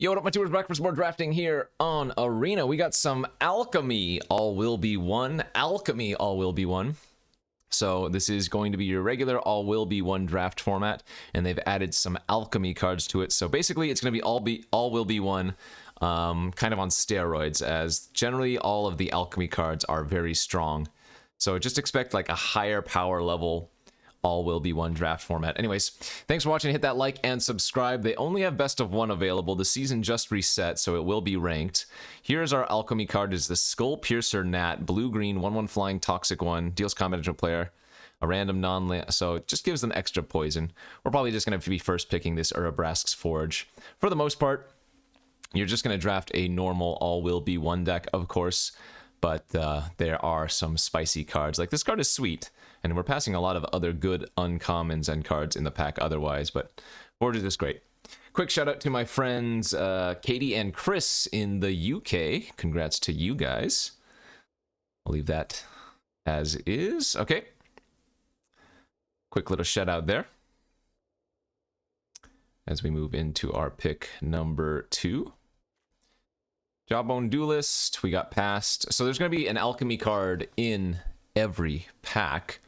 Yo, what up, my tours? Back for some more drafting here on Arena. We got some Alchemy, all will be one. Alchemy, all will be one. So this is going to be your regular all will be one draft format, and they've added some Alchemy cards to it. So basically, it's going to be all will be one, kind of on steroids, as generally all of the Alchemy cards are very strong. So just expect like a higher power level all will be one draft format. Anyways, thanks for watching. Hit that like and subscribe. They only have best of one available. The season just reset, so it will be ranked. Here's our Alchemy card. Is the Skull Piercer Nat, blue-green, 1/1 flying, toxic 1, deals combat to a player, a random non-land, so it just gives them extra poison. We're probably just going to be first picking this Urabrask's Forge. For the most part, you're just going to draft a normal all will be one deck, of course, but there are some spicy cards. Like, this card is sweet, and we're passing a lot of other good uncommons and cards in the pack otherwise, but Forge is just great. Quick shout out to my friends Katie and Chris in the UK. Congrats to you guys. I'll leave that as is. Okay. Quick little shout out there. As we move into our pick number 2. Jawbone Duelist, we got past. So there's going to be an Alchemy card in every pack.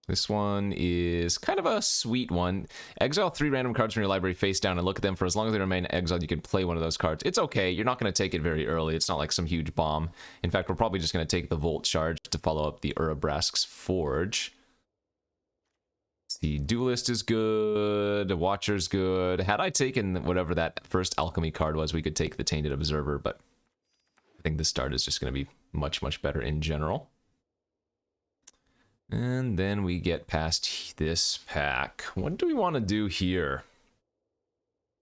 This one is kind of a sweet one. Exile 3 random cards from your library face down and look at them. For as long as they remain exiled, you can play one of those cards. It's okay. You're not going to take it very early. It's not like some huge bomb. In fact, we're probably just going to take the Volt Charge to follow up the Urabrask's Forge. The Duelist is good. The Watcher's good. Had I taken whatever that first Alchemy card was, we could take the Tainted Observer, but I think the start is just going to be much, much better in general. And then we get past this pack. What do we want to do here?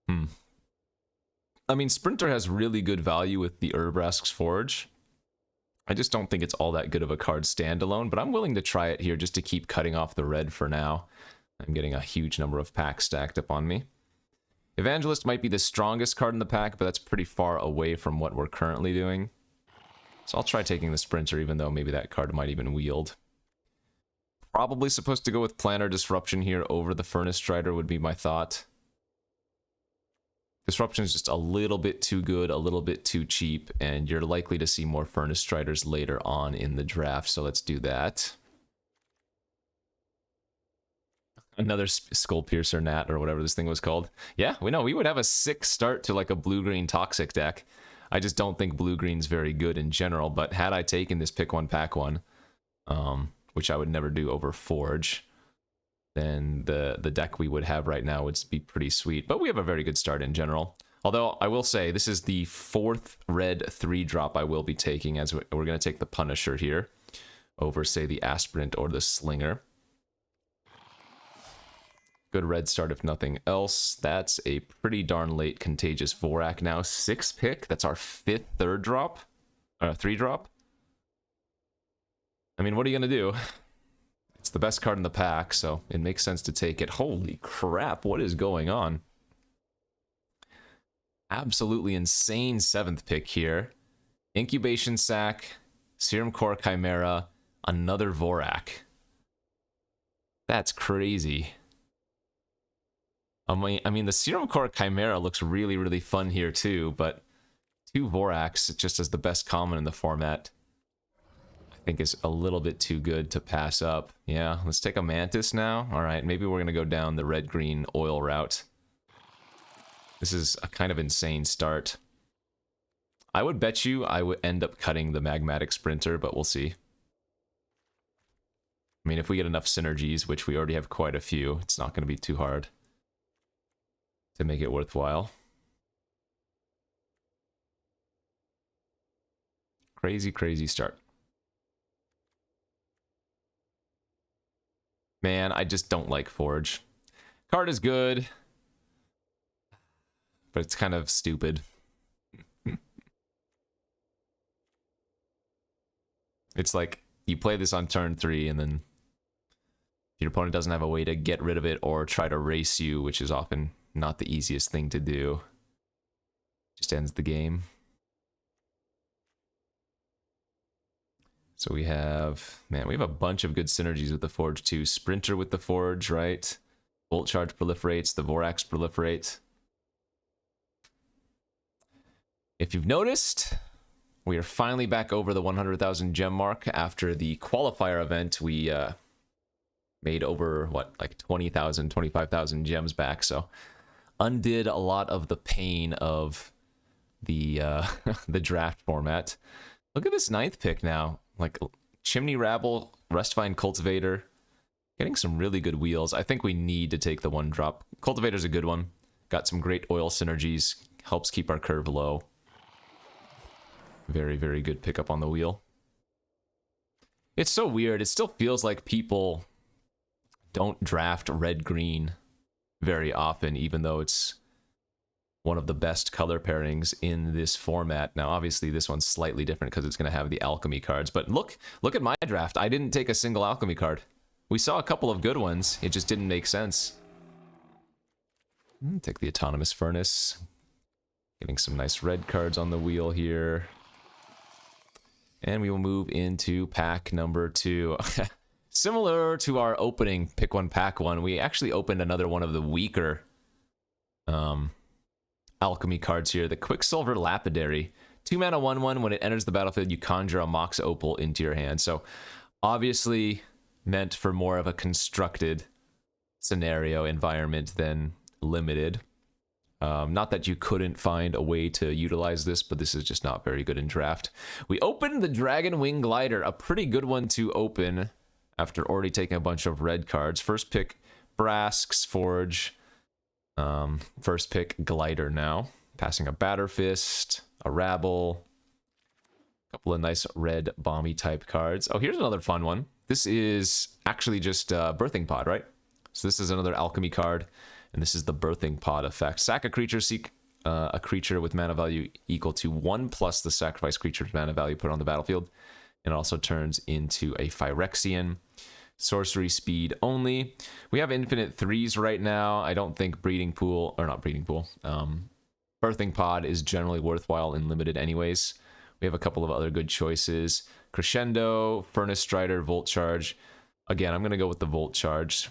I mean, Sprinter has really good value with the Urabrask's Forge. I just don't think it's all that good of a card standalone, but I'm willing to try it here just to keep cutting off the red for now. I'm getting a huge number of packs stacked up on me. Evangelist might be the strongest card in the pack, but that's pretty far away from what we're currently doing. So I'll try taking the Sprinter, even though maybe that card might even wield. Probably supposed to go with Planar Disruption here over the Furnace Strider would be my thought. Disruption is just a little bit too good, a little bit too cheap, and you're likely to see more Furnace Striders later on in the draft, so let's do that. Another Skull Piercer Nat, or whatever this thing was called. Yeah, we know, we would have a sick start to like a blue-green Toxic deck. I just don't think blue-green's very good in general, but had I taken this pick one, pack one, which I would never do over Forge, then the deck we would have right now would be pretty sweet. But we have a very good start in general. Although, I will say, this is the 4th red 3-drop I will be taking, as we're going to take the Punisher here over, say, the Aspirant or the Slinger. Good red start, if nothing else. That's a pretty darn late Contagious Vorak now. 6th pick. That's our 5th 3-drop. 3-drop. I mean, what are you going to do? It's the best card in the pack, so it makes sense to take it. Holy crap, what is going on? Absolutely insane 7th pick here. Incubation Sac, Serum Core Chimera, another Vorak. That's crazy. I mean, the Serum Core Chimera looks really, really fun here too, but 2 Voraks just as the best common in the format, I think is a little bit too good to pass up. Yeah, let's take a Mantis now. All right, maybe we're going to go down the red-green oil route. This is a kind of insane start. I would bet you I would end up cutting the Magmatic Sprinter, but we'll see. I mean, if we get enough synergies, which we already have quite a few, it's not going to be too hard to make it worthwhile. Crazy, crazy start. Man, I just don't like Forge. Card is good, but it's kind of stupid. It's like, you play this on turn 3, and then your opponent doesn't have a way to get rid of it or try to race you, which is often not the easiest thing to do. Just ends the game. So we have, man, we have a bunch of good synergies with the Forge too. Sprinter with the Forge, right? Volt Charge proliferates, the Vorax proliferates. If you've noticed, we are finally back over the 100,000 gem mark. After the qualifier event, we made over, what, like 20,000, 25,000 gems back, so undid a lot of the pain of the the draft format. Look at this 9th pick now. Like, Chimney Rabble, Rustvine Cultivator, getting some really good wheels. I think we need to take the 1-drop. Cultivator's a good one. Got some great oil synergies. Helps keep our curve low. Very, very good pickup on the wheel. It's so weird. It still feels like people don't draft red-green very often, even though it's one of the best color pairings in this format. Now, obviously, this one's slightly different because it's going to have the Alchemy cards. But look at my draft. I didn't take a single Alchemy card. We saw a couple of good ones. It just didn't make sense. Take the Autonomous Furnace. Getting some nice red cards on the wheel here. And we will move into pack number 2. Similar to our opening pick 1, pack 1, we actually opened another one of the weaker Alchemy cards here. The Quicksilver Lapidary. 2-mana 1/1. When it enters the battlefield, you conjure a Mox Opal into your hand. So, obviously meant for more of a constructed scenario environment than limited. Not that you couldn't find a way to utilize this, but this is just not very good in draft. We opened the Dragon Wing Glider, a pretty good one to open after already taking a bunch of red cards. First pick, Brask's Forge. First pick, Glider now. Passing a Batterfist, a Rabble. A couple of nice red bomby type cards. Oh, here's another fun one. This is actually just Birthing Pod, right? So this is another Alchemy card. And this is the Birthing Pod effect. Sack a creature, seek a creature with mana value equal to 1 plus the sacrifice creature's mana value put on the battlefield. And it also turns into a Phyrexian. Sorcery speed only. We have infinite 3s right now. I don't think Breeding Pool, or not Breeding Pool, Birthing Pod is generally worthwhile in limited anyways. We have a couple of other good choices. Crescendo, Furnace Strider, Volt Charge. Again, I'm going to go with the Volt Charge.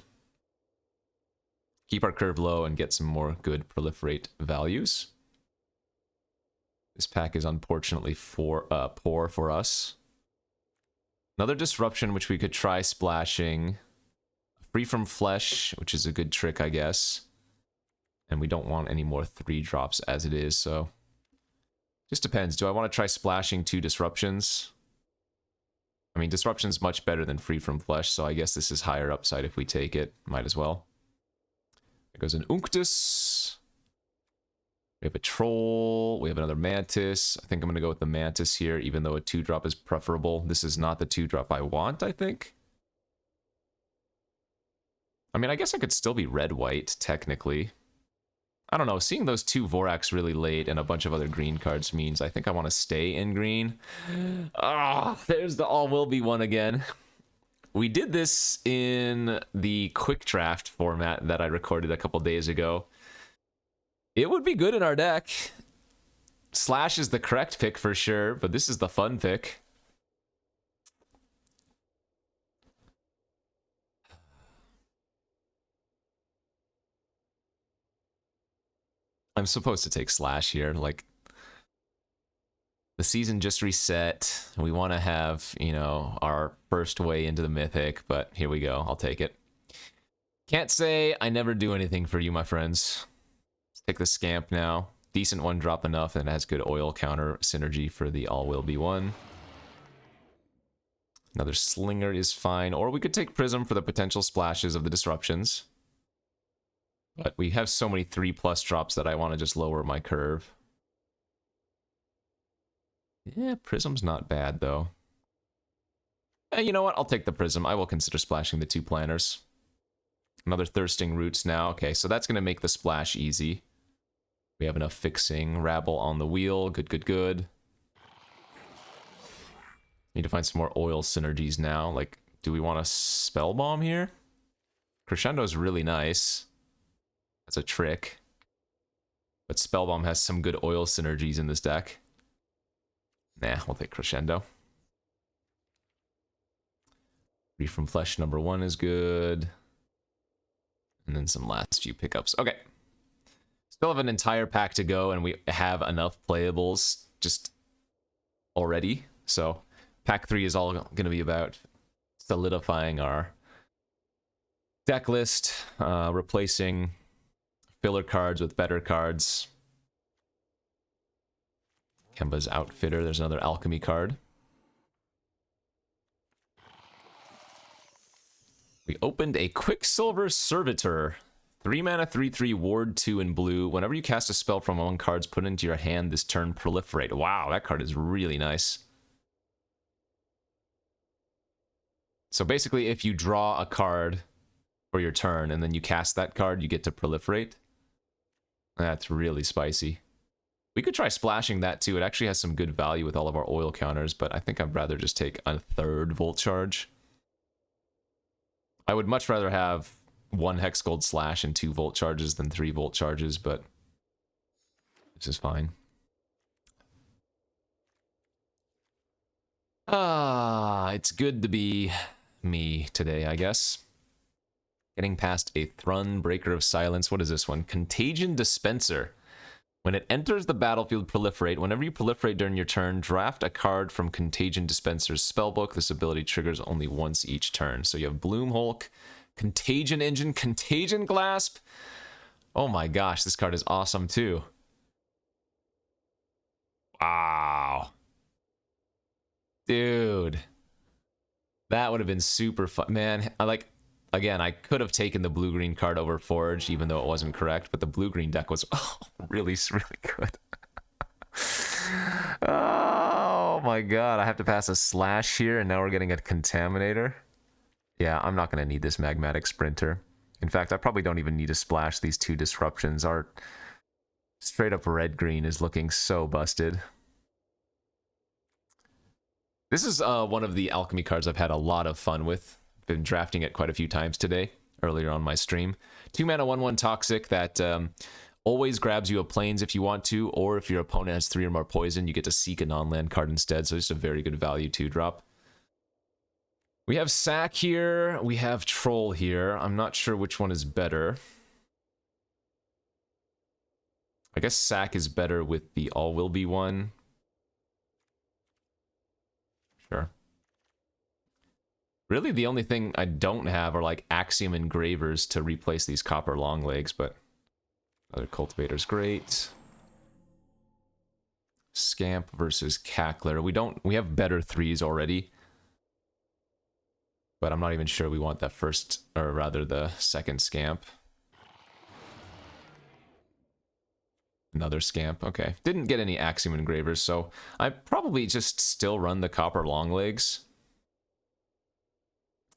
Keep our curve low and get some more good proliferate values. This pack is unfortunately poor for us. Another disruption which we could try splashing. Free from Flesh, which is a good trick, I guess. And we don't want any more 3-drops as it is, so... Just depends. Do I want to try splashing 2 disruptions? I mean, disruption's much better than Free from Flesh, so I guess this is higher upside if we take it. Might as well. There goes an Unctus. We have a Troll. We have another Mantis. I think I'm going to go with the Mantis here, even though a 2-drop is preferable. This is not the 2-drop I want, I think. I mean, I guess I could still be red-white, technically. I don't know. Seeing those 2 Vorax really late and a bunch of other green cards means I think I want to stay in green. Ah, there's the All Will Be one again. We did this in the quick draft format that I recorded a couple days ago. It would be good in our deck. Slash is the correct pick for sure, but this is the fun pick. I'm supposed to take Slash here. Like, the season just reset. We want to have, you know, our first way into the Mythic, but here we go. I'll take it. Can't say I never do anything for you, my friends. Let's take the Scamp now. Decent 1-drop enough, and it has good oil counter synergy for the All Will Be one. Another Slinger is fine, or we could take Prism for the potential splashes of the disruptions. But we have so many 3+ drops that I want to just lower my curve. Yeah, Prism's not bad, though. You know what? I'll take the Prism. I will consider splashing the 2 planners. Another Thirsting Roots now. Okay, so that's going to make the splash easy. We have enough fixing. Rabble on the wheel. Good, good, good. Need to find some more oil synergies now. Like, do we want a Spell Bomb here? Crescendo's really nice. That's a trick. But Spell Bomb has some good oil synergies in this deck. Nah, we'll take Crescendo. Free from Flesh number 1 is good. And then some last few pickups. Okay. Still have an entire pack to go, and we have enough playables just already. So pack 3 is all going to be about solidifying our deck list, replacing filler cards with better cards. Kemba's Outfitter, there's another Alchemy card. We opened a Quicksilver Servitor. 3 mana, 3/3, ward 2 in blue. Whenever you cast a spell from among cards put into your hand this turn, proliferate. Wow, that card is really nice. So basically, if you draw a card for your turn and then you cast that card, you get to proliferate. That's really spicy. We could try splashing that too. It actually has some good value with all of our oil counters, but I think I'd rather just take a 3rd Volt Charge. I would much rather have 1 Hex Gold Slash and 2 Volt Charges than 3 Volt Charges, but this is fine. It's good to be me today, I guess. Getting past a Thrun, Breaker of Silence. What is this one? Contagion Dispenser. When it enters the battlefield, proliferate. Whenever you proliferate during your turn, draft a card from Contagion Dispenser's spellbook. This ability triggers only once each turn. So you have Bloom Hulk, Contagion Engine, Contagion Clasp. Oh my gosh, this card is awesome too. Wow. Dude. That would have been super fun. Man, again, I could have taken the blue-green card over Forge, even though it wasn't correct, but the blue-green deck was really, really good. Oh my god, I have to pass a Slash here, and now we're getting a Contaminator. Yeah, I'm not going to need this Magmatic Sprinter. In fact, I probably don't even need to splash these 2 disruptions. Our straight-up red-green is looking so busted. This is one of the Alchemy cards I've had a lot of fun with. Been drafting it quite a few times today, earlier on my stream. 2 mana, 1/1 Toxic that always grabs you a Plains if you want to, or if your opponent has 3 or more poison, you get to seek a non-land card instead, so just a very good value 2-drop. We have Sack here, we have Troll here. I'm not sure which one is better. I guess Sack is better with the All-Will-Be one. Sure. Really, the only thing I don't have are like Axiom Engravers to replace these Copper Longlegs, but other Cultivator's great. Scamp versus Cackler. We have better 3s already, but I'm not even sure we want that first, or rather the second Scamp. Another Scamp, okay. Didn't get any Axiom Engravers, so I probably just still run the Copper Longlegs.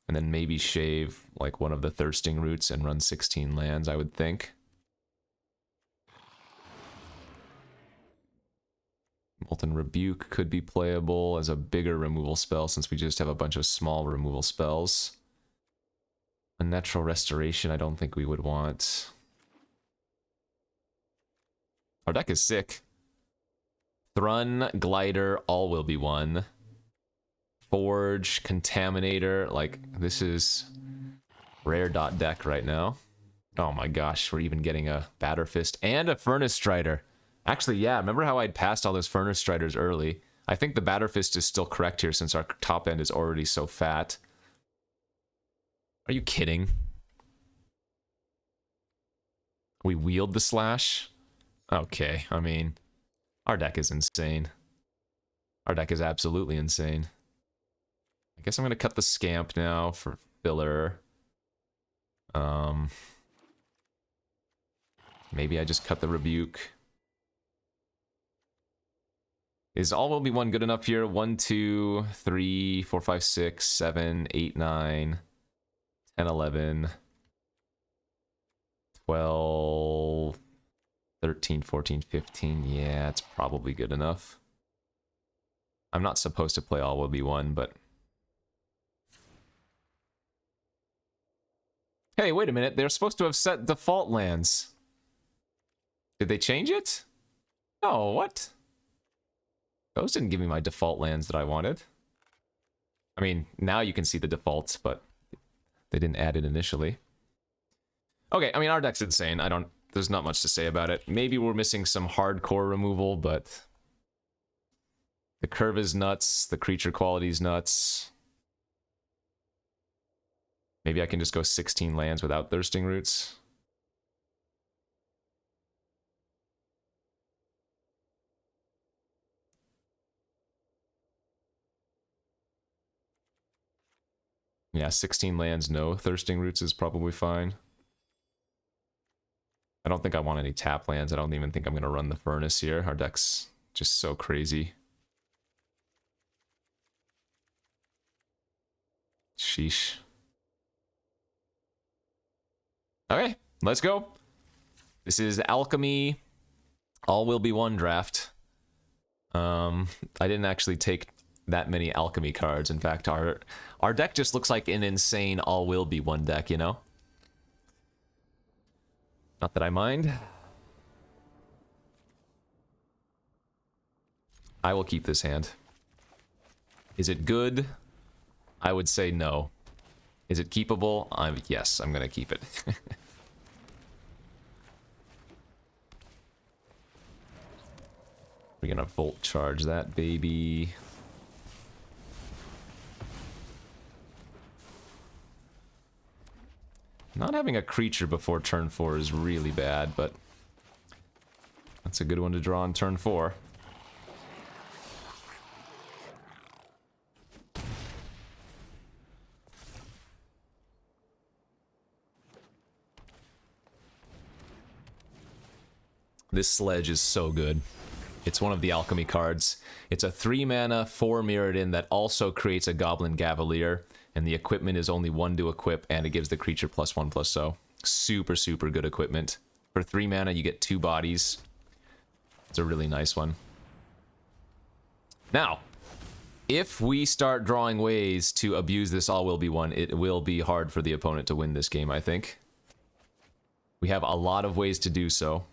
And then maybe shave like one of the Thirsting Roots and run 16 lands, I would think. Molten Rebuke could be playable as a bigger removal spell since we just have a bunch of small removal spells. Unnatural Restoration I don't think we would want. Our deck is sick. Thrun, Glider, All-Will-Be-One. Forge, Contaminator, like, this is rare dot deck right now. Oh my gosh, we're even getting a Batterfist and a Furnace Strider. Actually, yeah, remember how I'd passed all those Furnace Striders early? I think the Batterfist is still correct here since our top end is already so fat. Are you kidding? We wield the Slash? Okay, I mean, our deck is insane. Our deck is absolutely insane. I guess I'm going to cut the Scamp now for filler. Maybe I just cut the Rebuke. Is All-Will-Be-One good enough here? 1, 2, 3, 4, 5, 6, 7, 8, 9, 10, 11, 12, 13, 14, 15. Yeah, it's probably good enough. I'm not supposed to play All-Will-Be-One, but... Hey, wait a minute. They're supposed to have set default lands. Did they change it? No, what? Those didn't give me my default lands that I wanted. I mean, now you can see the defaults, but they didn't add it initially. Okay, I mean, our deck's insane. There's not much to say about it. Maybe we're missing some hardcore removal, but the curve is nuts, the creature quality is nuts. Maybe I can just go 16 lands without Thirsting Roots. Yeah, 16 lands, no Thirsting Roots is probably fine. I don't think I want any tap lands. I don't even think I'm going to run the Furnace here. Our deck's just so crazy. Sheesh. Okay, let's go. This is Alchemy. All will be one draft. I didn't actually take that many Alchemy cards. In fact, our deck just looks like an insane all will be one deck, you know? Not that I mind. I will keep this hand. Is it good? I would say no. Is it keepable? Yes, I'm gonna keep it. We're gonna Volt Charge that baby. Not having a creature before turn 4 is really bad, but that's a good one to draw on turn 4. This Sledge is so good. It's one of the Alchemy cards. It's a 3 mana, 4 mirrored in that also creates a Goblin Cavalier, and the equipment is only 1 to equip, and it gives the creature +1/+0. Super, super good equipment. For 3 mana, you get 2 bodies. It's a really nice one. Now, if we start drawing ways to abuse this all will be one, it will be hard for the opponent to win this game, I think. We have a lot of ways to do so.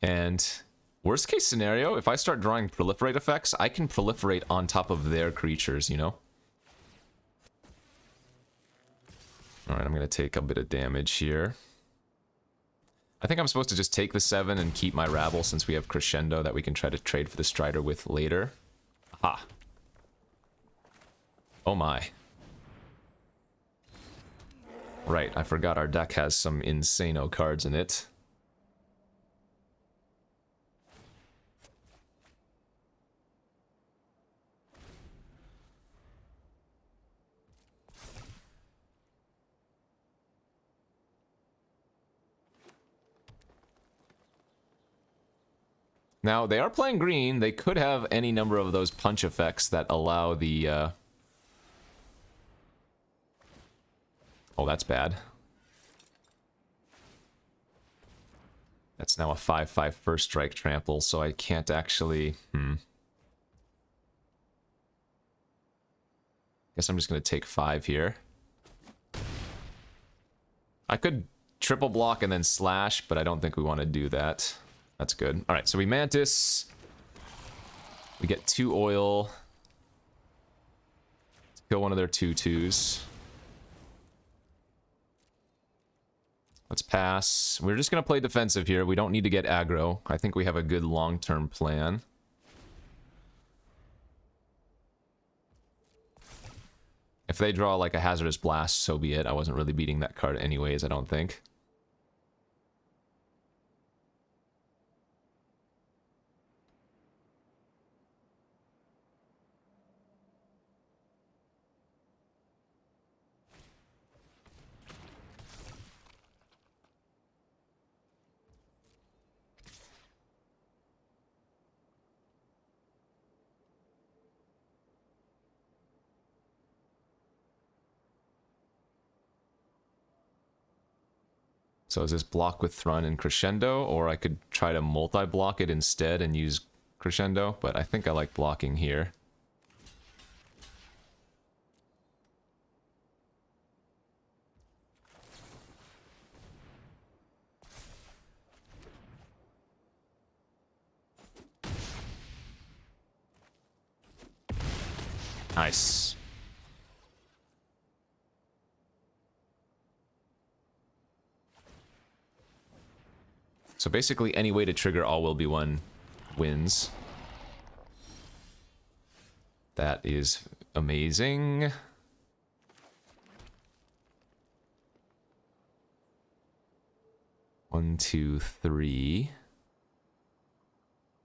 And worst case scenario, if I start drawing proliferate effects, I can proliferate on top of their creatures, you know? Alright, I'm going to take a bit of damage here. I think I'm supposed to just take the 7 and keep my Rabble since we have Crescendo that we can try to trade for the Strider with later. Aha. Oh my. Right, I forgot our deck has some insano cards in it. Now, they are playing green. They could have any number of those punch effects that allow the... Oh, that's bad. That's now a 5/5 first strike trample, so I can't actually... Guess I'm just going to take 5 here. I could triple block and then slash, but I don't think we want to do that. That's good. Alright, so we Mantis. We get 2 oil. Let's kill one of their 2/2s. Let's pass. We're just going to play defensive here. We don't need to get aggro. I think we have a good long-term plan. If they draw like a Hazardous Blast, so be it. I wasn't really beating that card anyways, I don't think. So is this block with Thrun and Crescendo, or I could try to multi-block it instead and use Crescendo, but I think I like blocking here. Nice. So basically any way to trigger all will be one wins. That is amazing. One, two, three.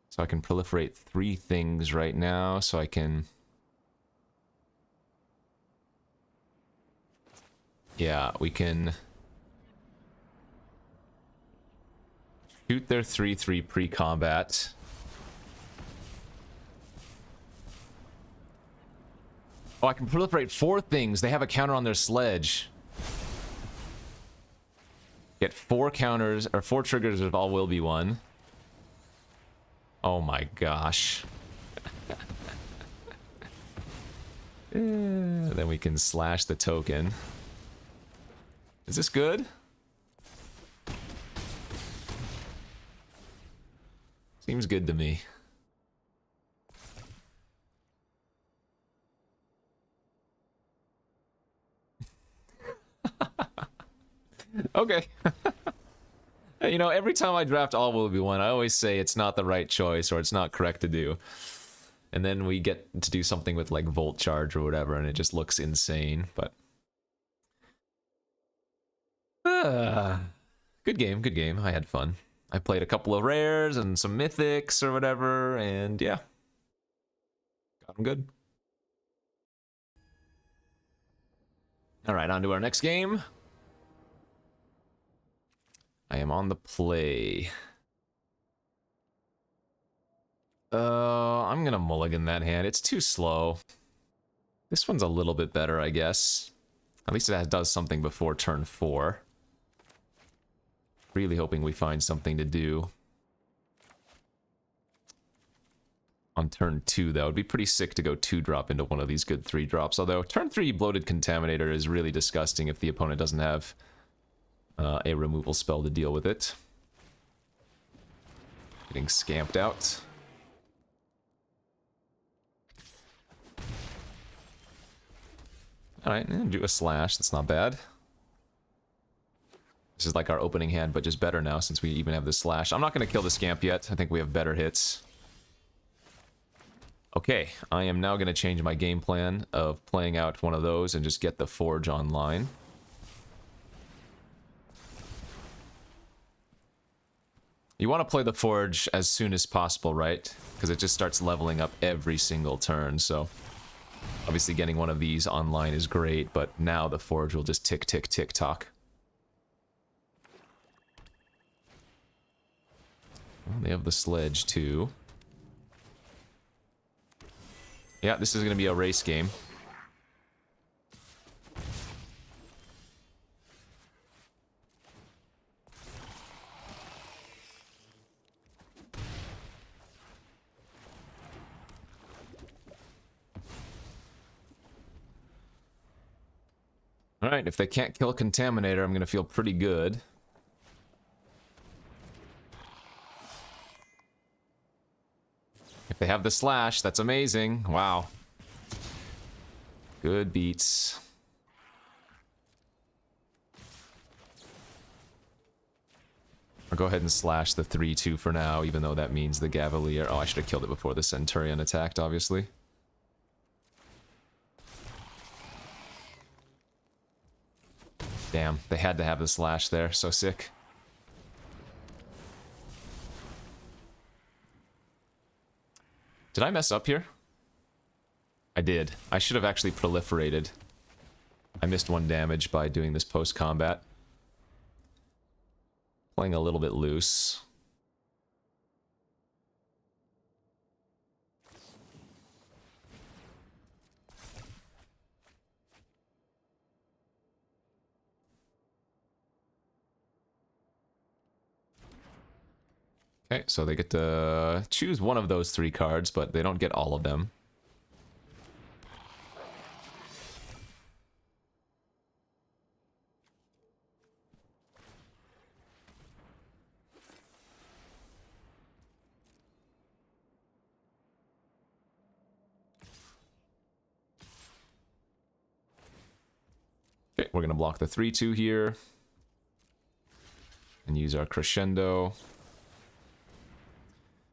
So I can proliferate 3 things right now, so I can... Yeah, we can... shoot their 3/3 pre-combat. Oh, I can proliferate 4 things. They have a counter on their sledge. Get 4 counters, or 4 triggers of all will be one. Oh my gosh. Then we can slash the token. Is this good? Seems good to me. Okay. You know, every time I draft all will be one, I always say it's not the right choice or it's not correct to do. And then we get to do something with like Volt Charge or whatever, and it just looks insane, but... good game, good game. I had fun. I played a couple of rares and some mythics or whatever, and yeah. Got them good. Alright, on to our next game. I am on the play. I'm gonna mulligan that hand. It's too slow. This one's a little bit better, I guess. At least it does something before turn 4. Really hoping we find something to do. On turn 2, though. It'd be pretty sick to go 2-drop into one of these good 3-drops. Although, turn 3 Bloated Contaminator is really disgusting if the opponent doesn't have a removal spell to deal with it. Getting scamped out. Alright, do a slash. That's not bad. This is like our opening hand, but just better now since we even have the slash. I'm not going to kill the scamp yet. I think we have better hits. Okay, I am now going to change my game plan of playing out one of those and just get the Forge online. You want to play the Forge as soon as possible, right? Because it just starts leveling up every single turn, so... Obviously getting one of these online is great, but now the Forge will just tick, tick, tick, tock. Well, they have the sledge, too. Yeah, this is going to be a race game. Alright, if they can't kill Contaminator, I'm going to feel pretty good. If they have the slash, that's amazing. Wow. Good beats. I'll go ahead and slash the 3/2 for now, even though that means the Gavalier... Oh, I should have killed it before the Centurion attacked, obviously. Damn, they had to have the slash there. So sick. Did I mess up here? I did. I should have actually proliferated. I missed 1 damage by doing this post-combat. Playing a little bit loose. Okay, so they get to choose one of those 3 cards, but they don't get all of them. Okay, we're going to block the 3/2 here. And use our Crescendo.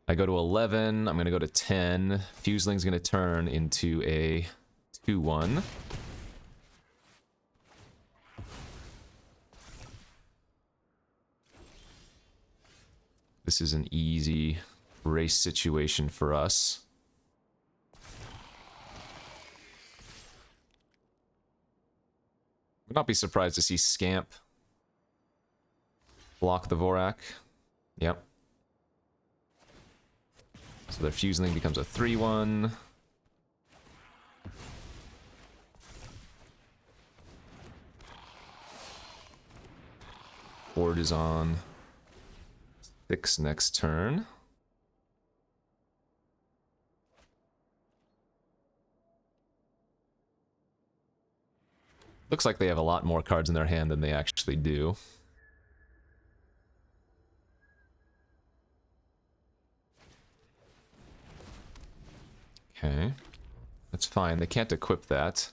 I go to 11. I'm going to go to 10. Fuseling's going to turn into a 2-1. This is an easy race situation for us. Would not be surprised to see Scamp block the Vorak. Yep. So their Fuseling becomes a 3-1. Board is on 6 next turn. Looks like they have a lot more cards in their hand than they actually do. Okay. That's fine. They can't equip that.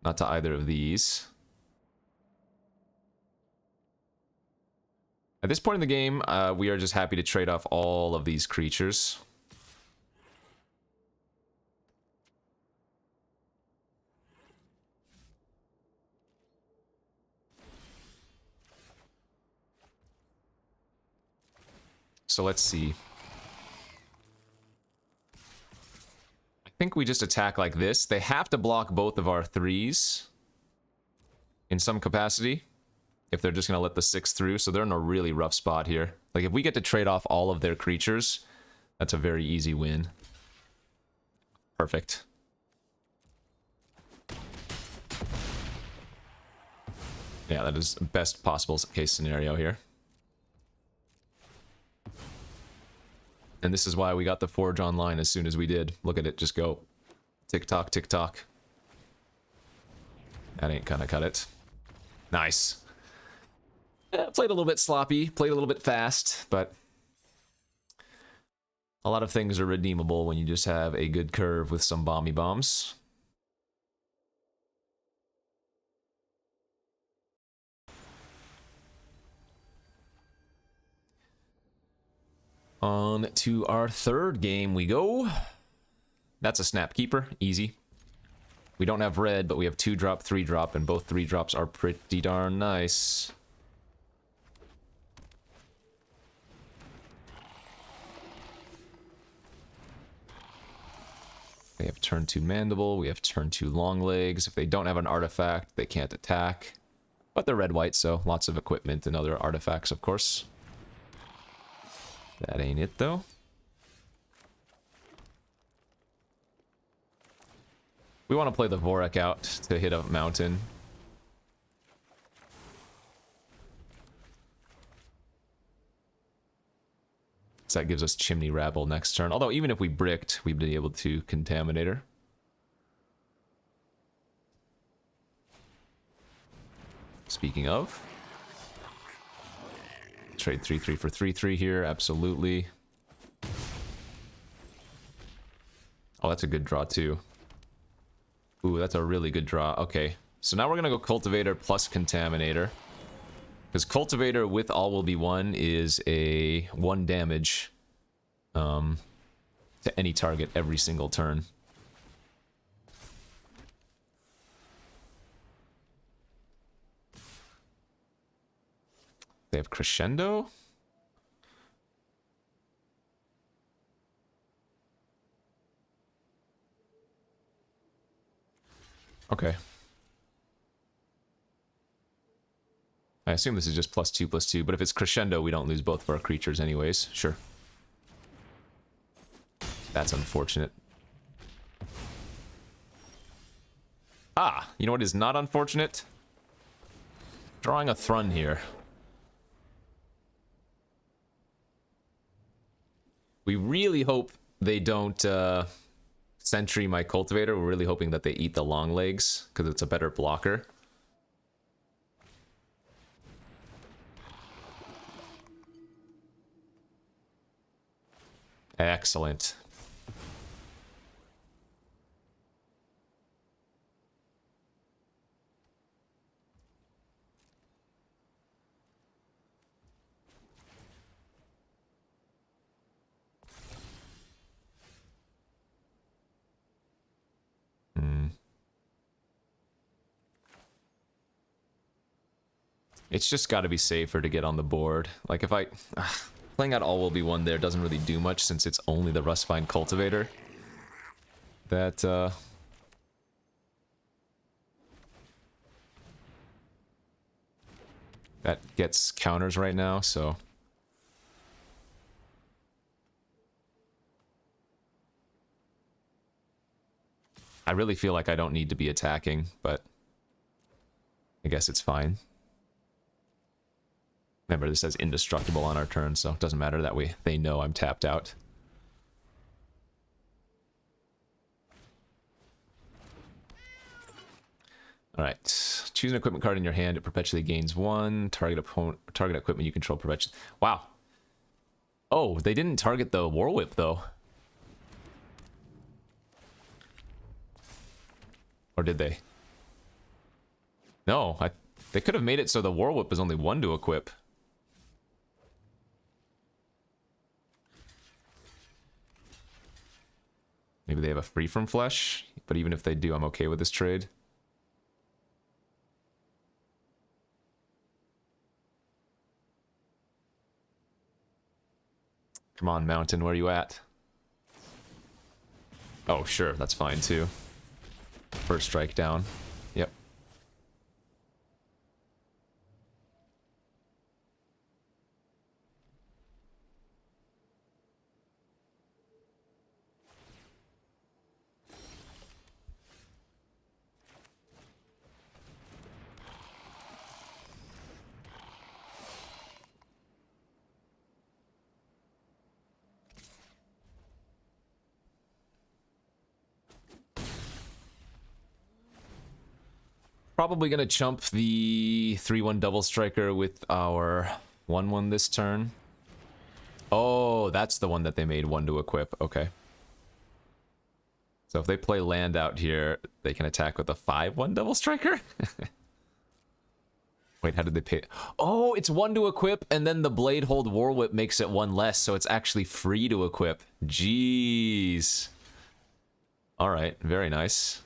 Not to either of these. At this point in the game, we are just happy to trade off all of these creatures. So let's see. I think we just attack like this. They have to block both of our 3s in some capacity if they're just going to let the 6 through, so they're in a really rough spot here. Like, if we get to trade off all of their creatures, that's a very easy win. Perfect. Yeah, that is best possible case scenario here. And this is why we got the Forge online as soon as we did. Look at it just go. Tick-tock, tick-tock. That ain't gonna cut it. Nice. Played a little bit sloppy, played a little bit fast, but a lot of things are redeemable when you just have a good curve with some bomby bombs. On to our third game we go. That's a Snapkeeper, easy. We don't have red, but we have 2-drop, 3-drop, and both 3-drops are pretty darn nice. They have turn 2 Mandible, we have turn 2 Long Legs. If they don't have an artifact, they can't attack. But they're red-white, so lots of equipment and other artifacts, of course. That ain't it, though. We want to play the Vorak out to hit a mountain. So that gives us Chimney Rabble next turn. Although, even if we bricked, we'd be able to Contaminator. Speaking of... Trade 3-3 for 3-3 here, absolutely. Oh, that's a good draw, too. Ooh, that's a really good draw. Okay, so now we're gonna go Cultivator plus Contaminator. Because Cultivator with All Will Be One is a 1 damage to any target every single turn. They have Crescendo? Okay. I assume this is just +2/+2, but if it's Crescendo, we don't lose both of our creatures anyways. Sure. That's unfortunate. Ah, you know what is not unfortunate? Drawing a Thrun here. We really hope they don't Sentry my Cultivator. We're really hoping that they eat the Long Legs, because it's a better blocker. Excellent. It's just got to be safer to get on the board. Like if I... playing out all will be one there doesn't really do much since it's only the Rustvine Cultivator. That, that gets counters right now, so... I really feel like I don't need to be attacking, but... I guess it's fine. Remember, this says indestructible on our turn, so it doesn't matter that they know I'm tapped out. Alright. Choose an equipment card in your hand. It perpetually gains 1. Target equipment you control perpetually. Wow. Oh, they didn't target the War Whip, though. Or did they? No, they could have made it so the War Whip is only 1 to equip. Maybe they have a free from flesh, but even if they do, I'm okay with this trade. Come on, Mountain, where are you at? Oh, sure, that's fine too. First strike down. Yep. Probably gonna chump the 3/1 double striker with our 1/1 this turn. Oh, that's the one that they made 1 to equip. Okay. So if they play land out here, they can attack with a 5/1 double striker? Wait, how did they pay? Oh, it's 1 to equip, and then the Blade Hold War Whip makes it 1 less, so it's actually free to equip. Jeez. Alright, very nice.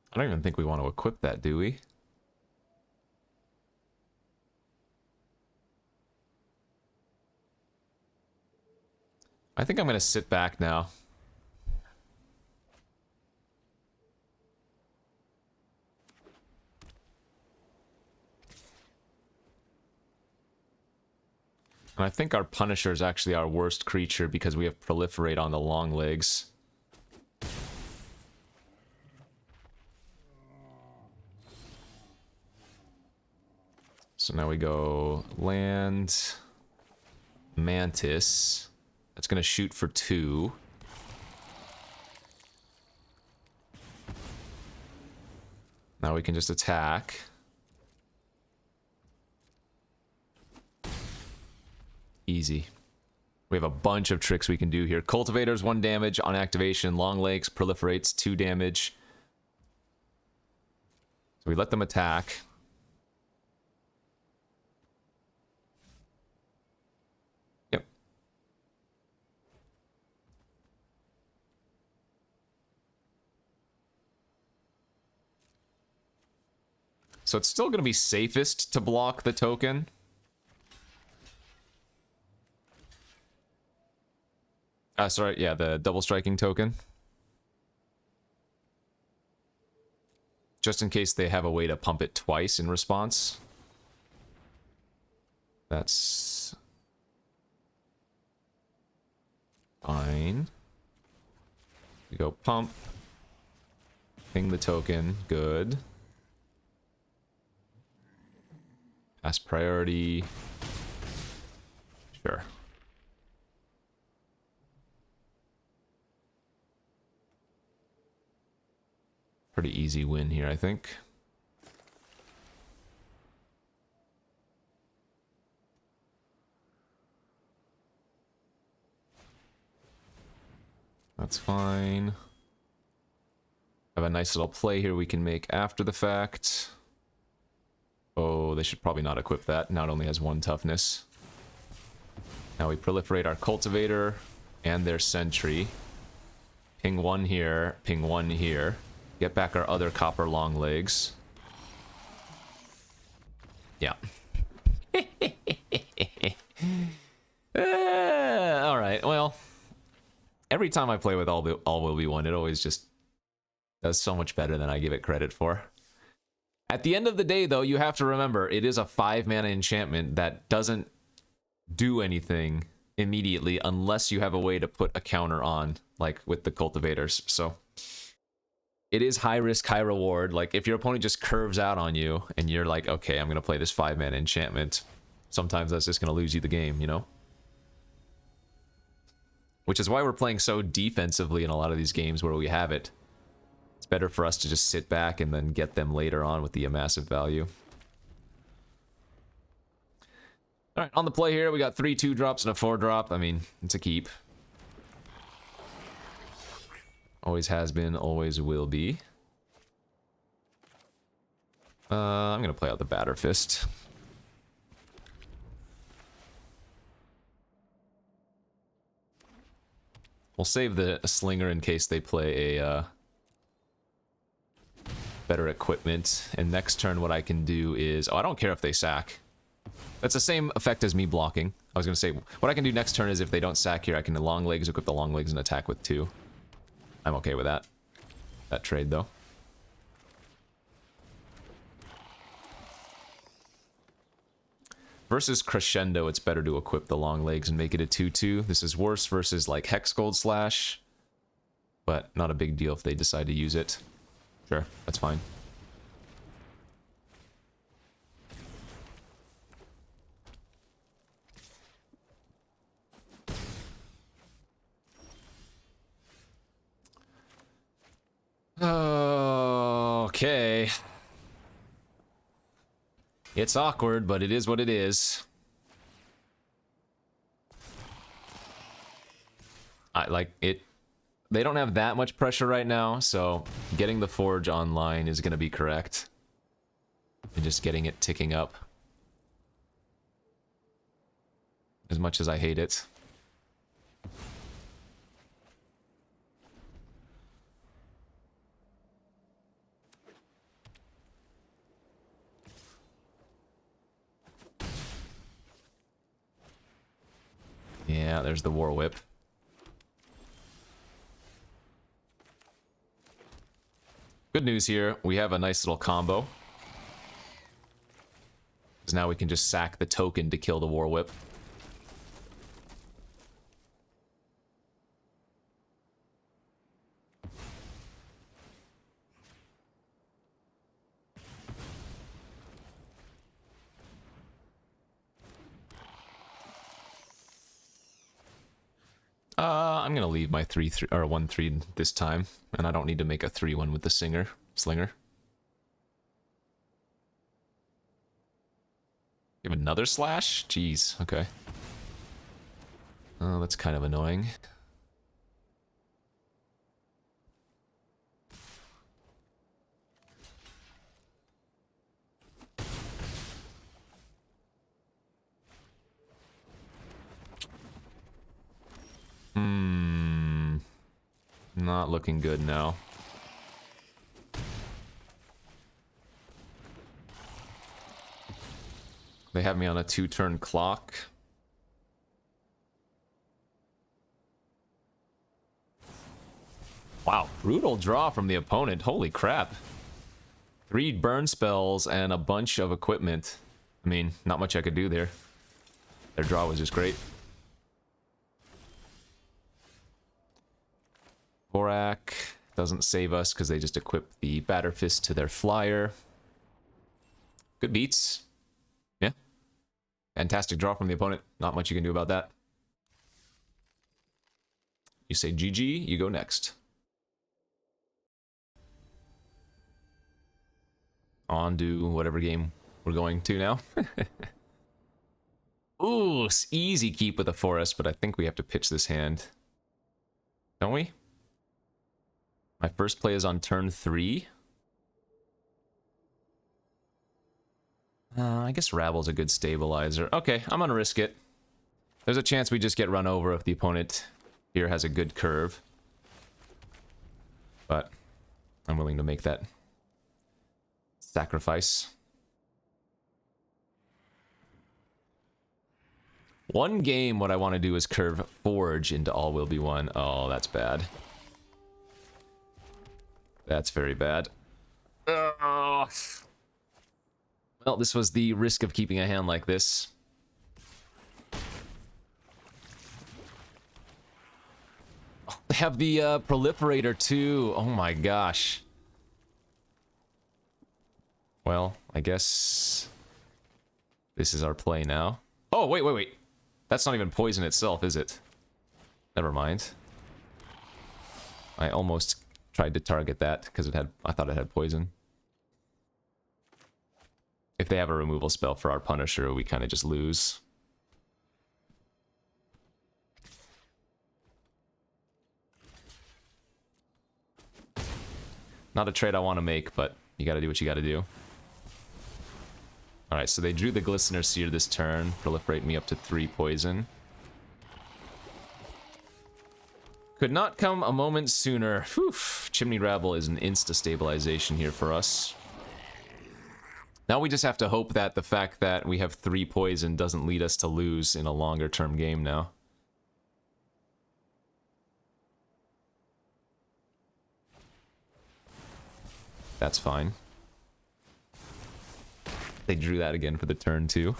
I don't even think we want to equip that, do we? I think I'm going to sit back now. And I think our Punisher is actually our worst creature because we have Proliferate on the long legs. So now we go land, Mantis. That's going to shoot for 2. Now we can just attack. Easy. We have a bunch of tricks we can do here. Cultivators, 1 damage on activation. Long legs, proliferates, 2 damage. So we let them attack. Yep. So it's still going to be safest to block the token. Sorry, yeah, the double striking token. Just in case they have a way to pump it twice in response. That's fine. We go pump. Ping the token. Good. Pass priority. Sure. Pretty easy win here, I think. That's fine. Have a nice little play here we can make after the fact. Oh, they should probably not equip that. Now it only has 1 toughness. Now we proliferate our cultivator and their sentry. Ping 1 here, ping 1 here. Get back our other copper long legs. Yeah. Alright, well. Every time I play with all will be one, it always just does so much better than I give it credit for. At the end of the day, though, you have to remember, it is a 5-mana enchantment that doesn't do anything immediately unless you have a way to put a counter on, like with the cultivators. So it is high risk, high reward. Like if your opponent just curves out on you and you're like, okay, I'm going to play this 5-mana enchantment, sometimes that's just going to lose you the game, you know? Which is why we're playing so defensively in a lot of these games where we have it. It's better for us to just sit back and then get them later on with the massive value. Alright, on the play here, we got 3 2-drops and a 4-drop. I mean, it's a keep. Always has been, always will be. I'm gonna play out the Batter Fist. We'll save the Slinger in case they play a better equipment. And next turn what I can do is... Oh, I don't care if they sack. That's the same effect as me blocking. I was going to say, what I can do next turn is if they don't sack here, I can long legs, equip the long legs, and attack with 2. I'm okay with that. That trade, though. Versus Crescendo, it's better to equip the long legs and make it a 2-2. This is worse versus, like, Hex Gold Slash. But not a big deal if they decide to use it. Sure, that's fine. Okay. It's awkward, but it is what it is. They don't have that much pressure right now, so getting the Forge online is going to be correct. And just getting it ticking up. As much as I hate it. Yeah, there's the War Whip. Good news here, we have a nice little combo. Because now we can just sack the token to kill the War Whip. I'm gonna leave my 3-3 or 1-3 this time, and I don't need to make a 3-1 with the Slinger. You have another slash? Jeez, okay. Oh, that's kind of annoying. Not looking good now. They have me on a 2-turn clock. Wow, brutal draw from the opponent. Holy crap. 3 burn spells and a bunch of equipment. I mean, not much I could do there. Their draw was just great. Borak doesn't save us because they just equip the Batter Fist to their flyer. Good beats. Yeah. Fantastic draw from the opponent. Not much you can do about that. You say GG, you go next. On to whatever game we're going to now. Ooh, easy keep with a forest, but I think we have to pitch this hand. Don't we? My first play is on turn 3. I guess Rabble's a good stabilizer. Okay, I'm gonna risk it. There's a chance we just get run over if the opponent here has a good curve. But I'm willing to make that sacrifice. One game, what I want to do is curve Forge into All Will Be One. Oh, that's bad. That's very bad. Ugh. Well, this was the risk of keeping a hand like this. Oh, they have the proliferator too. Oh my gosh. Well, I guess this is our play now. Oh, wait. That's not even poison itself, is it? Never mind. I almost tried to target that because I thought it had poison. If they have a removal spell for our Punisher, we kind of just lose. Not a trade I want to make, but you gotta do what you gotta do. Alright, so they drew the Glistener Seer this turn, proliferate me up to 3 poison. Could not come a moment sooner. Whew. Chimney Rabble is an insta-stabilization here for us. Now we just have to hope that the fact that we have 3 poison doesn't lead us to lose in a longer-term game now. That's fine. They drew that again for the turn, too.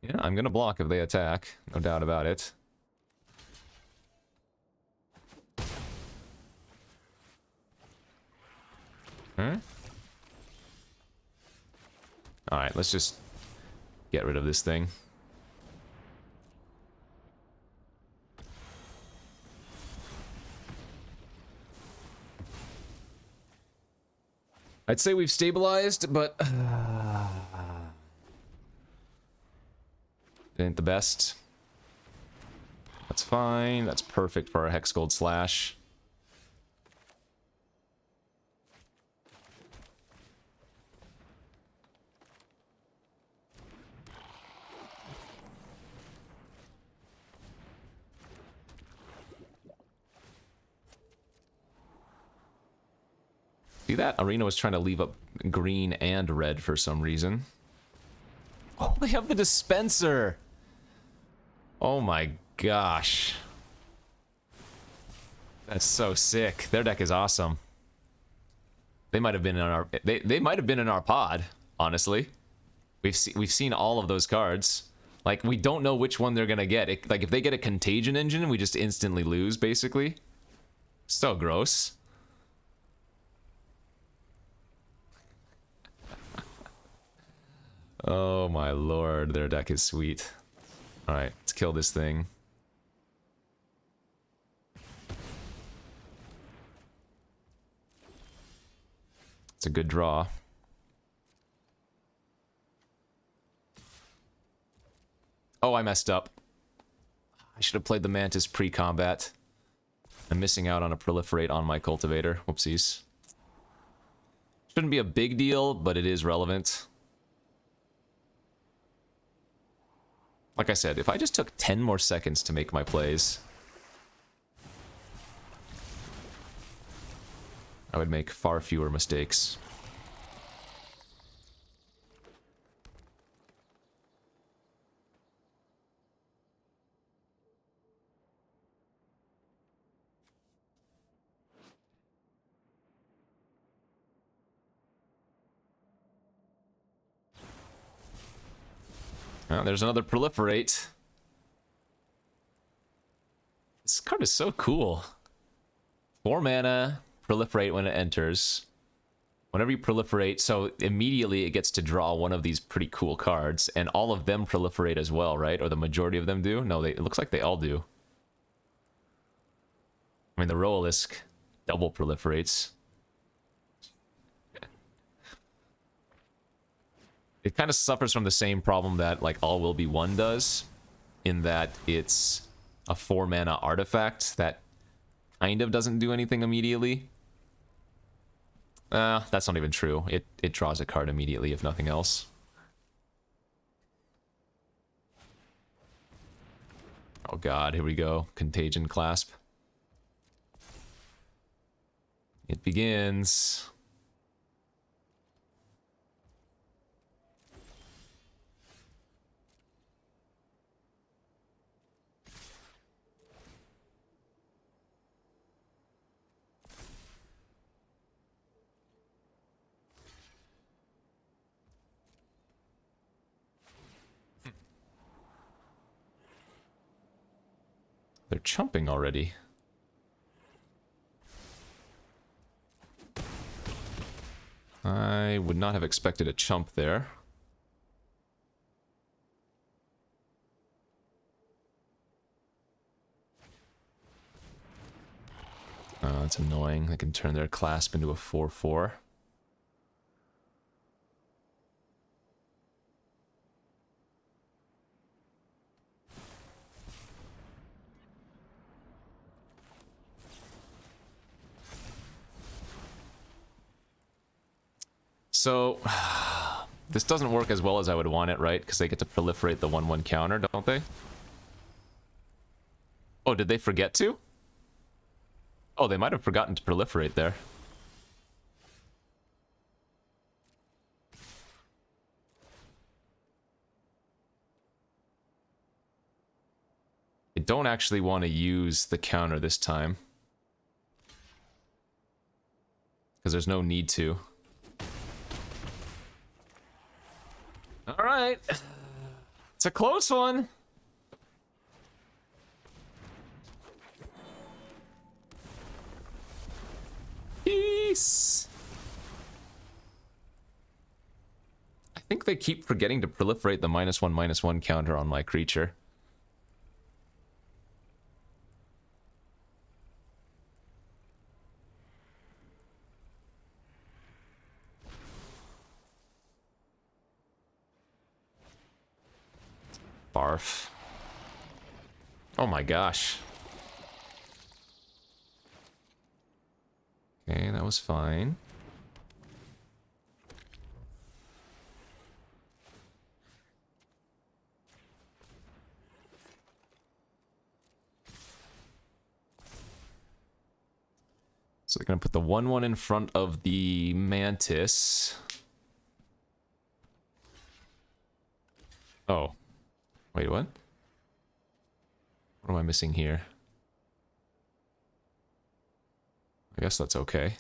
Yeah, I'm gonna block if they attack. No doubt about it. Alright, let's just get rid of this thing. I'd say we've stabilized, but it ain't the best. That's fine. That's perfect for our Hexgold Slash. See that? Arena was trying to leave up green and red for some reason. Oh, they have the dispenser! Oh my gosh. That's so sick. Their deck is awesome. They might have been in our they might have been in our pod, honestly. We've seen all of those cards. Like, we don't know which one they're gonna get. Like, if they get a Contagion Engine, we just instantly lose, basically. So gross. Oh my lord, their deck is sweet. Alright, let's kill this thing. It's a good draw. Oh, I messed up. I should have played the Mantis pre-combat. I'm missing out on a Proliferate on my Cultivator. Whoopsies. Shouldn't be a big deal, but it is relevant. Like I said, if I just took 10 more seconds to make my plays, I would make far fewer mistakes. Well, there's another Proliferate. This card is so cool. 4 mana, Proliferate when it enters. Whenever you proliferate, so immediately it gets to draw one of these pretty cool cards, and all of them proliferate as well, right? Or the majority of them do? No, it looks like they all do. I mean, the Roalisk double proliferates. It kind of suffers from the same problem that, like, All Will Be One does, in that it's a 4 mana artifact that kind of doesn't do anything immediately. That's not even true. It draws a card immediately, if nothing else. Oh god, here we go. Contagion Clasp. It begins. They're chumping already. I would not have expected a chump there. Oh, that's annoying. They can turn their clasp into a 4/4. So, this doesn't work as well as I would want it, right? Because they get to proliferate the 1/1 counter, don't they? Oh, did they forget to? Oh, they might have forgotten to proliferate there. I don't actually want to use the counter this time. Because there's no need to. Alright. It's a close one. Peace. I think they keep forgetting to proliferate the -1/-1 counter on my creature. Barf. Oh my gosh. Okay, that was fine. So they're gonna put the 1/1 in front of the Mantis. Oh. Wait, what? What am I missing here? I guess that's okay.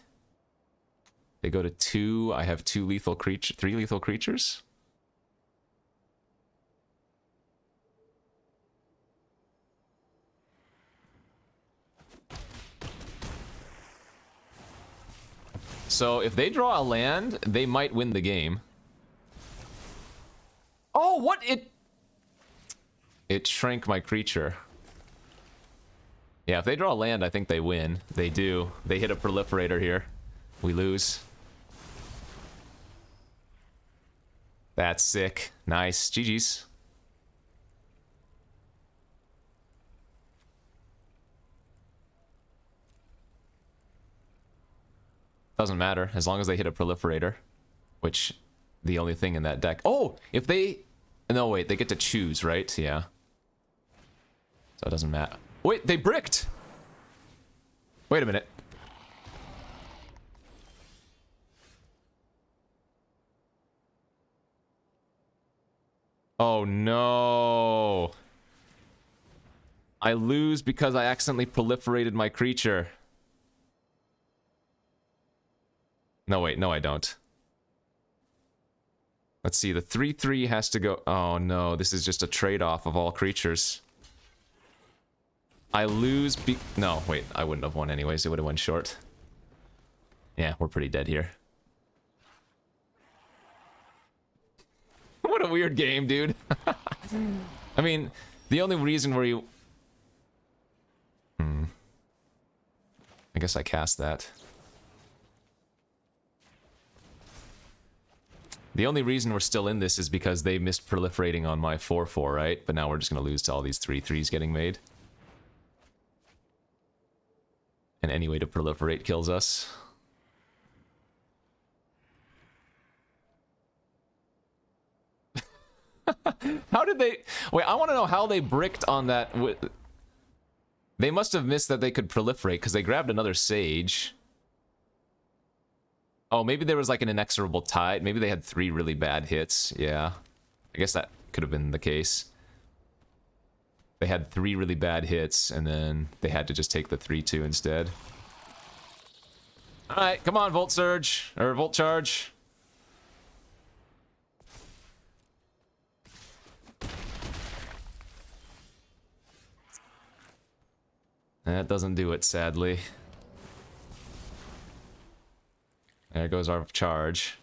They go to 2. I have 3 lethal creatures. So if they draw a land, they might win the game. Oh, what? It shrank my creature. Yeah, if they draw land, I think they win. They do. They hit a proliferator here. We lose. That's sick. Nice. GG's. Doesn't matter, as long as they hit a proliferator. Which, the only thing in that deck... Oh! If they... No, wait, they get to choose, right? Yeah. So it doesn't matter. Wait, they bricked! Wait a minute. Oh no. I lose because I accidentally proliferated my creature. No, wait, no I don't. Let's see, the 3/3 has to go... Oh no, this is just a trade-off of all creatures. I lose No, wait, I wouldn't have won anyways. It would have went short. Yeah, we're pretty dead here. What a weird game, dude. I mean, the only reason where you... I guess I cast that. The only reason we're still in this is because they missed proliferating on my 4/4, right? But now we're just going to lose to all these 3/3s getting made. And any way to proliferate kills us. How did they... Wait, I want to know how they bricked on that. They must have missed that they could proliferate, because they grabbed another Sage. Oh, maybe there was like an inexorable tide. Maybe they had 3 really bad hits. Yeah. I guess that could have been the case. They had 3 really bad hits, and then they had to just take the 3-2 instead. Alright, come on, Volt Surge. Or Volt Charge. That doesn't do it, sadly. There goes our charge.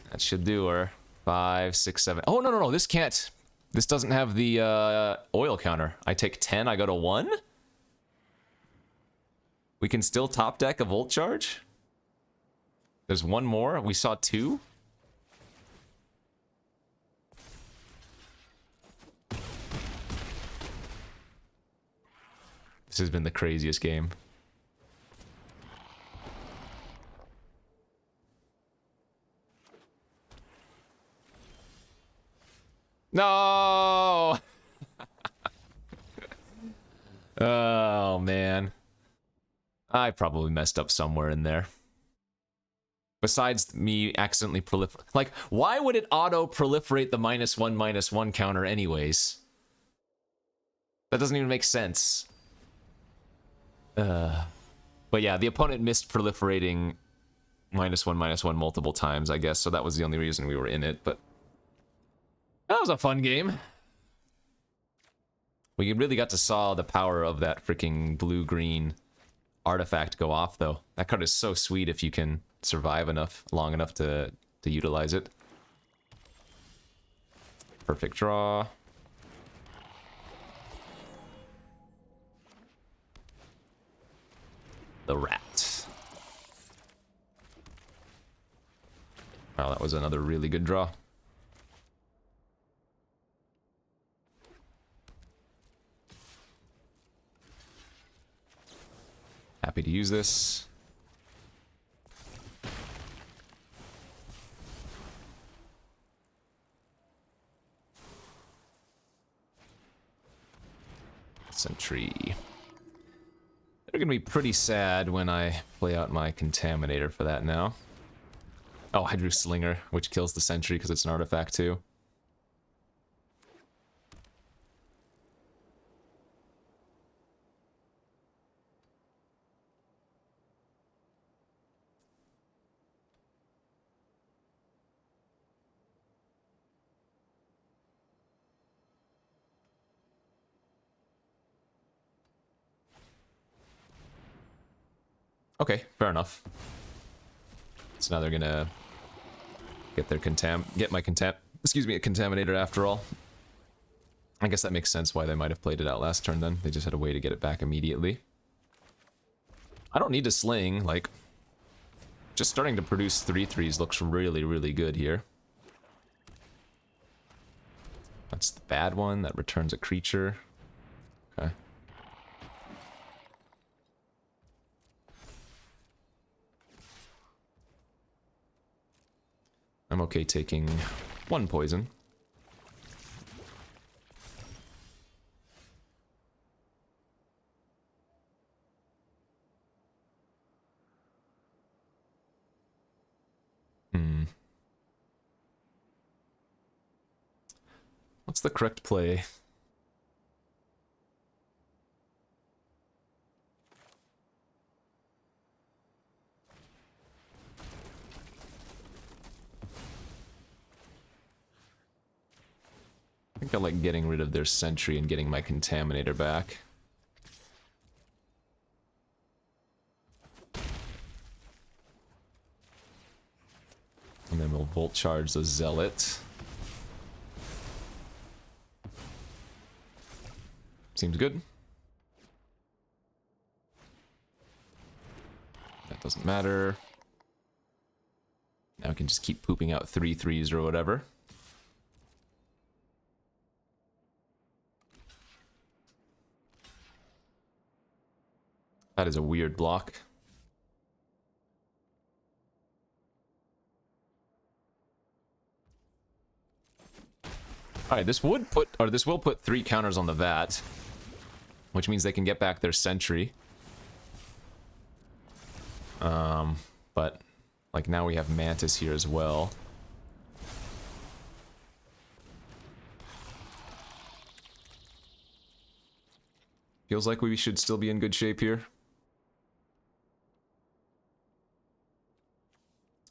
That should do her. 5, 6, 7. Oh, no, no, no. This can't. This doesn't have the oil counter. I take 10, I go to 1? We can still top deck a Volt Charge? There's one more. We saw 2? This has been the craziest game. No! Oh, man. I probably messed up somewhere in there. Besides me accidentally proliferate. Like, why would it auto-proliferate the -1/-1 counter anyways? That doesn't even make sense. But yeah, the opponent missed proliferating -1/-1 multiple times, I guess, so that was the only reason we were in it, but... That was a fun game. We really got to saw the power of that freaking blue-green artifact go off, though. That card is so sweet if you can survive long enough to utilize it. Perfect draw. The rat. Wow, that was another really good draw. Happy to use this. Sentry. They're gonna be pretty sad when I play out my Contaminator for that now. Oh, I drew Slinger, which kills the Sentry because it's an artifact too. Okay, fair enough. So now they're gonna get their my Contaminator after all. I guess that makes sense why they might have played it out last turn then. They just had a way to get it back immediately. I don't need to sling, like... Just starting to produce 3/3s looks really, really good here. That's the bad one, that returns a creature. Okay. I'm okay taking 1 poison. What's the correct play? I think I like getting rid of their Sentry and getting my Contaminator back. And then we'll Volt Charge the Zealot. Seems good. That doesn't matter. Now we can just keep pooping out 3/3s or whatever. That is a weird block. Alright, this will put 3 counters on the Vat, which means they can get back their Sentry. But like now we have Mantis here as well. Feels like we should still be in good shape here.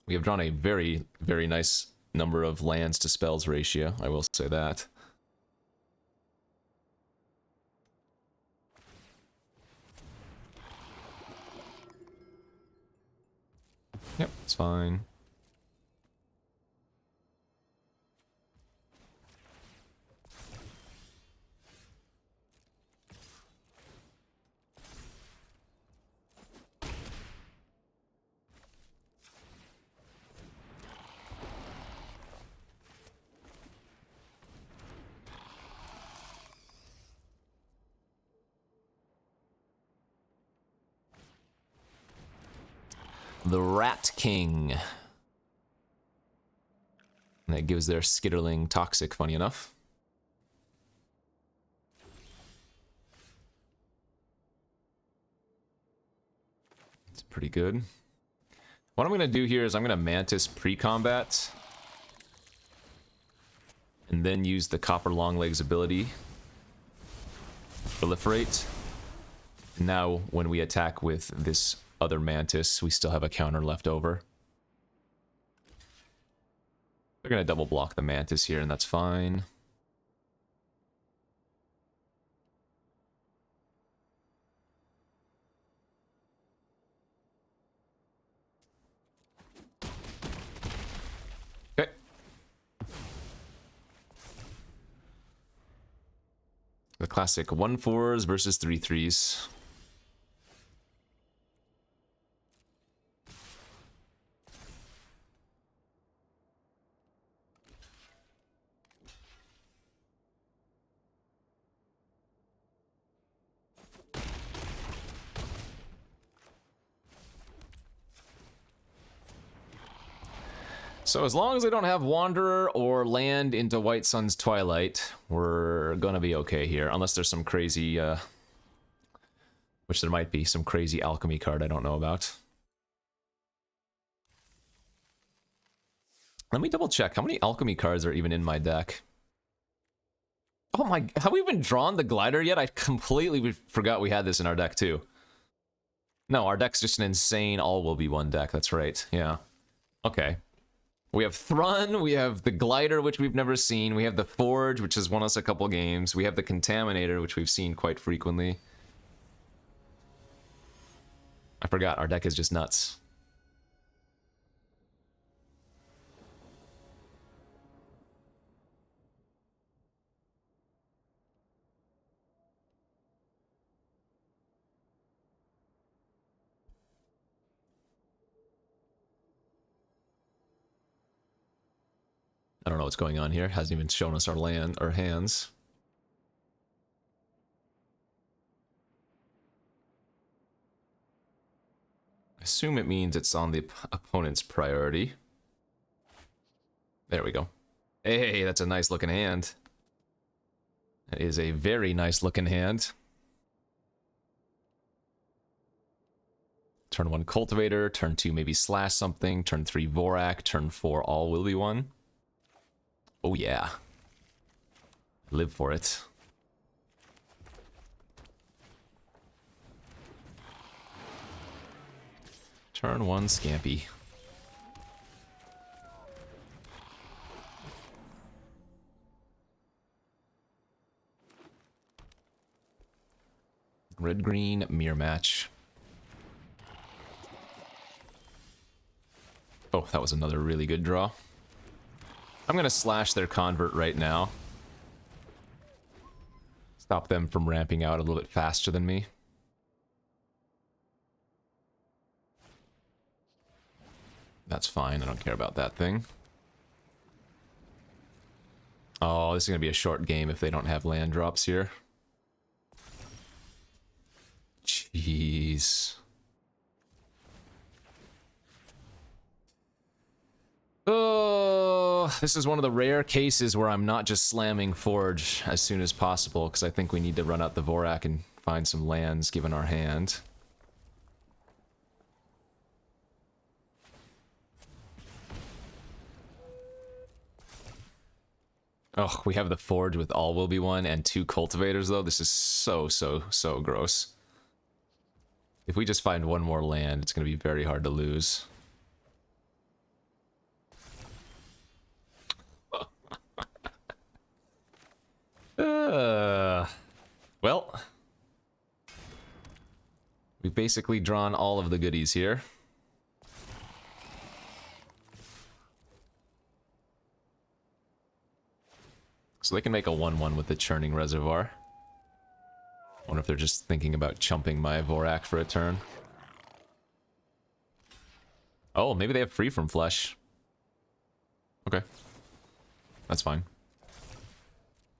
We have drawn a very, very nice number of lands to spells ratio, I will say that. Yep, it's fine. The Rat King. And that gives their Skitterling Toxic, funny enough. It's pretty good. What I'm going to do here is I'm going to Mantis pre-combat. And then use the Copper Longlegs ability. Proliferate. And now when we attack with this other Mantis, we still have a counter left over. They're going to double block the Mantis here, and that's fine. Okay. The classic 1/4s versus 3/3s. So as long as they don't have Wanderer or land into White Sun's Twilight, we're gonna be okay here. Unless there's some crazy, which there might be, some crazy Alchemy card I don't know about. Let me double check. How many Alchemy cards are even in my deck? Oh my, have we even drawn the Glider yet? I completely forgot we had this in our deck too. No, our deck's just an insane all-will-be-one deck, that's right, yeah. Okay. We have Thrun, we have the Glider, which we've never seen, we have the Forge, which has won us a couple games, we have the Contaminator, which we've seen quite frequently. I forgot, our deck is just nuts. I don't know what's going on here. Hasn't even shown us our hands. I assume it means it's on the opponent's priority. There we go. Hey, that's a nice looking hand. That is a very nice looking hand. Turn 1 Cultivator, turn 2 maybe Slash something, turn 3 Vorak, turn 4 All-Will-Be-One. Oh yeah. Live for it. Turn 1 Scampy. Red-green mirror match. Oh, that was another really good draw. I'm gonna slash their Convert right now. Stop them from ramping out a little bit faster than me. That's fine, I don't care about that thing. Oh, this is gonna be a short game if they don't have land drops here. Jeez. jeez. Oh, this is one of the rare cases where I'm not just slamming Forge as soon as possible, because I think we need to run out the Vorak and find some lands given our hand. Oh, we have the Forge with all will be one and 2 cultivators, though. This is so gross. If we just find one more land, it's going to be very hard to lose. Well, we've basically drawn all of the goodies here. So they can make a 1/1 with the Churning Reservoir. I wonder if they're just thinking about chumping my Vorak for a turn. Oh, maybe they have Free from Flesh. Okay. That's fine.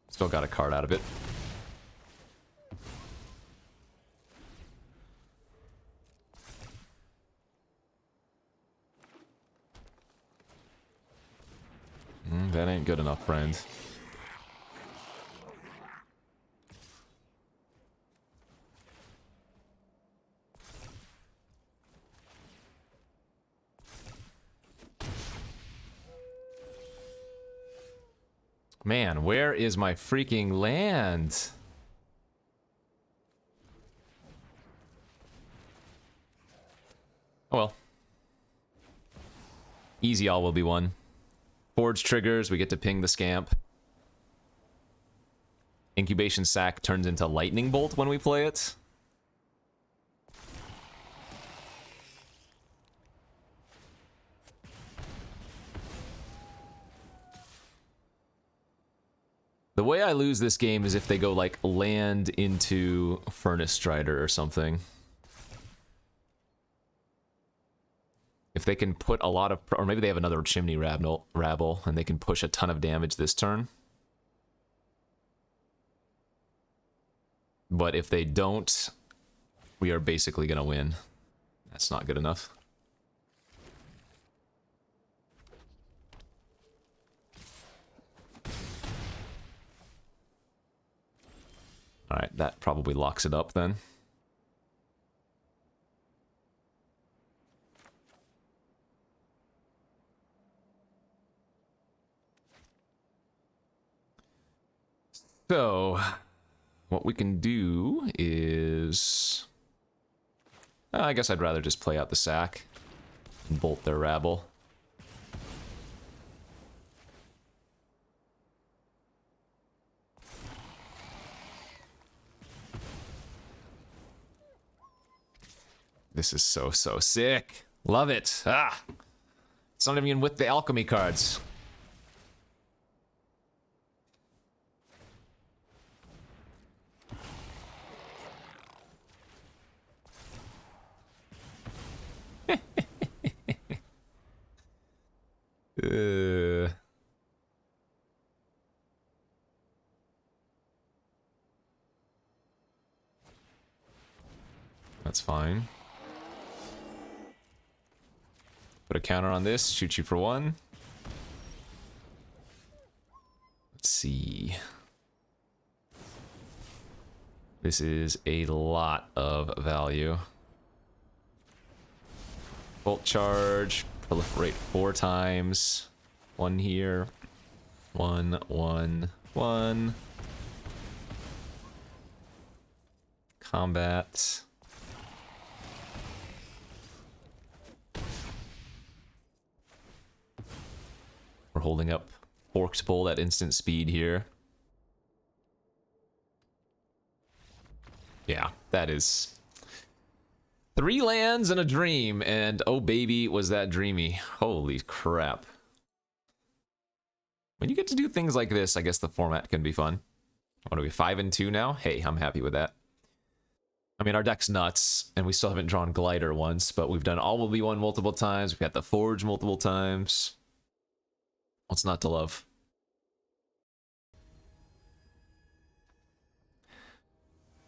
Still got a card out of it. That ain't good enough, friend. Man, where is my freaking land? Oh well. Easy all will be one. Forge triggers, we get to ping the Scamp. Incubation Sac turns into Lightning Bolt when we play it. The way I lose this game is if they go, like, land into Furnace Strider or something. If they can put a lot of... Or maybe they have another Chimney Rabble, and they can push a ton of damage this turn. But if they don't, we are basically going to win. That's not good enough. Alright, that probably locks it up then. So, what we can do is... I guess I'd rather just play out the sack and bolt their rabble. This is so sick. Love it. Ah! It's not even with the alchemy cards. That's fine. Put a counter on this, shoot you for 1. Let's see. This is a lot of value. Bolt charge, proliferate 4 times. 1 here. 1, 1, 1. Combat. We're holding up Forked Bolt at instant speed here. Yeah, that is 3 lands and a dream, and oh baby, was that dreamy. Holy crap. When you get to do things like this, I guess the format can be fun. What are we, 5 and 2 now? Hey, I'm happy with that. I mean, our deck's nuts, and we still haven't drawn Glider once, but we've done All Will Be One multiple times, we've got the Forge multiple times. What's not to love?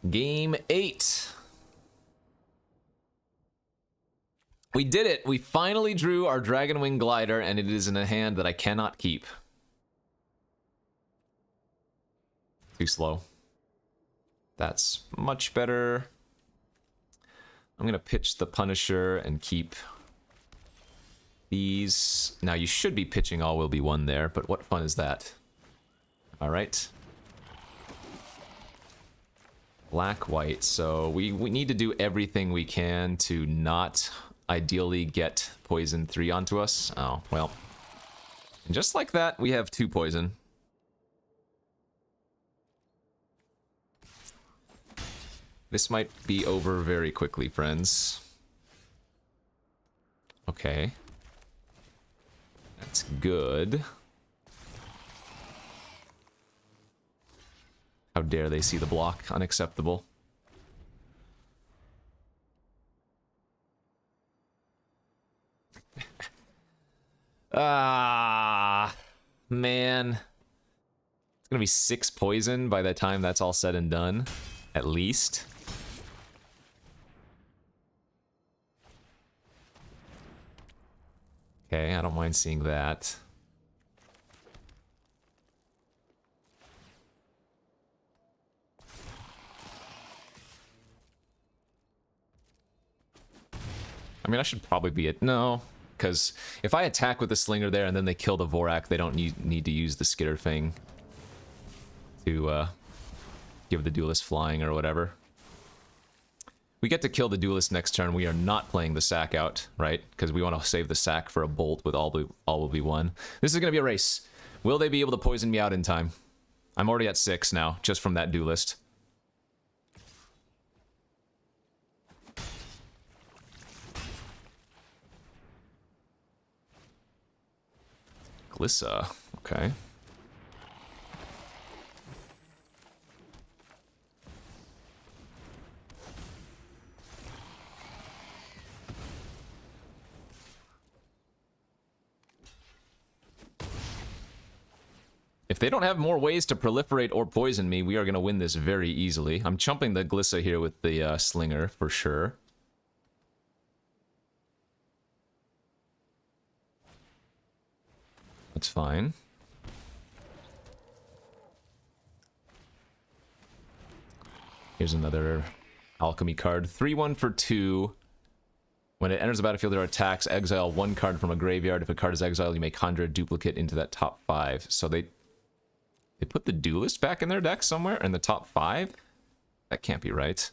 Game 8. We did it! We finally drew our Dragonwing Glider, and it is in a hand that I cannot keep. Too slow. That's much better. I'm gonna pitch the Punisher and keep these. Now you should be pitching All Will Be One there, but what fun is that? Alright. Black-white, so we need to do everything we can to not ideally get poison 3 onto us. Oh, well. And just like that, we have 2 poison. This might be over very quickly, friends. Okay. That's good. How dare they see the block? Unacceptable. Ah, man. It's gonna be 6 poison by the time that's all said and done. At least. Okay, I don't mind seeing that. I mean, I should probably be it. No, because if I attack with the Slinger there and then they kill the Vorak, they don't need to use the Skitter thing to give the Duelist flying or whatever. We get to kill the Duelist next turn. We are not playing the sack out, right? Because we want to save the sack for a bolt with all will be one. This is going to be a race. Will they be able to poison me out in time? I'm already at 6 now, just from that Duelist. Glissa, okay. If they don't have more ways to proliferate or poison me, we are going to win this very easily. I'm chumping the Glissa here with the Slinger, for sure. That's fine. Here's another Alchemy card. 3-1 for 2. When it enters the battlefield, there are attacks. Exile 1 card from a graveyard. If a card is exiled, you may conjure a duplicate into that top 5. So they put the Duelist back in their deck somewhere in the top 5? That can't be right.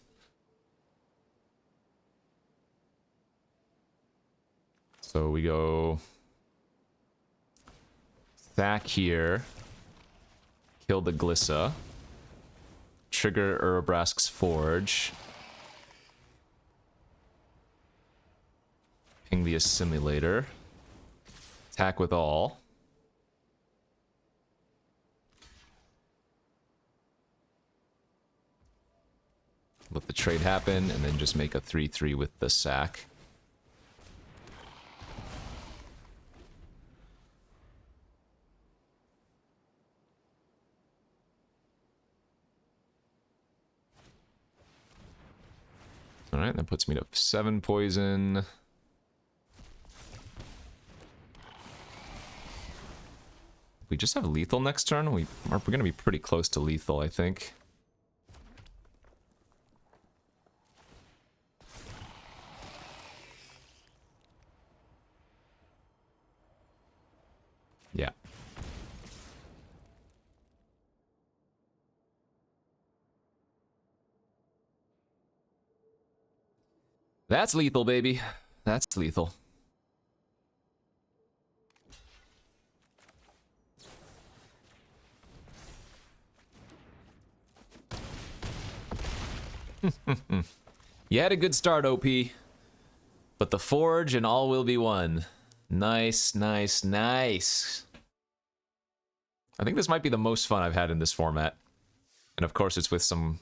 So we go sack here. Kill the Glissa. Trigger Urabrask's Forge. Ping the Assimilator. Attack with all. Let the trade happen, and then just make a 3-3 with the sack. Alright, that puts me to 7 poison. We just have lethal next turn. We're going to be pretty close to lethal, I think. Yeah. That's lethal, baby. That's lethal. You had a good start, OP. But the Forge and all will be one. Nice, nice, nice. I think this might be the most fun I've had in this format. And of course it's with some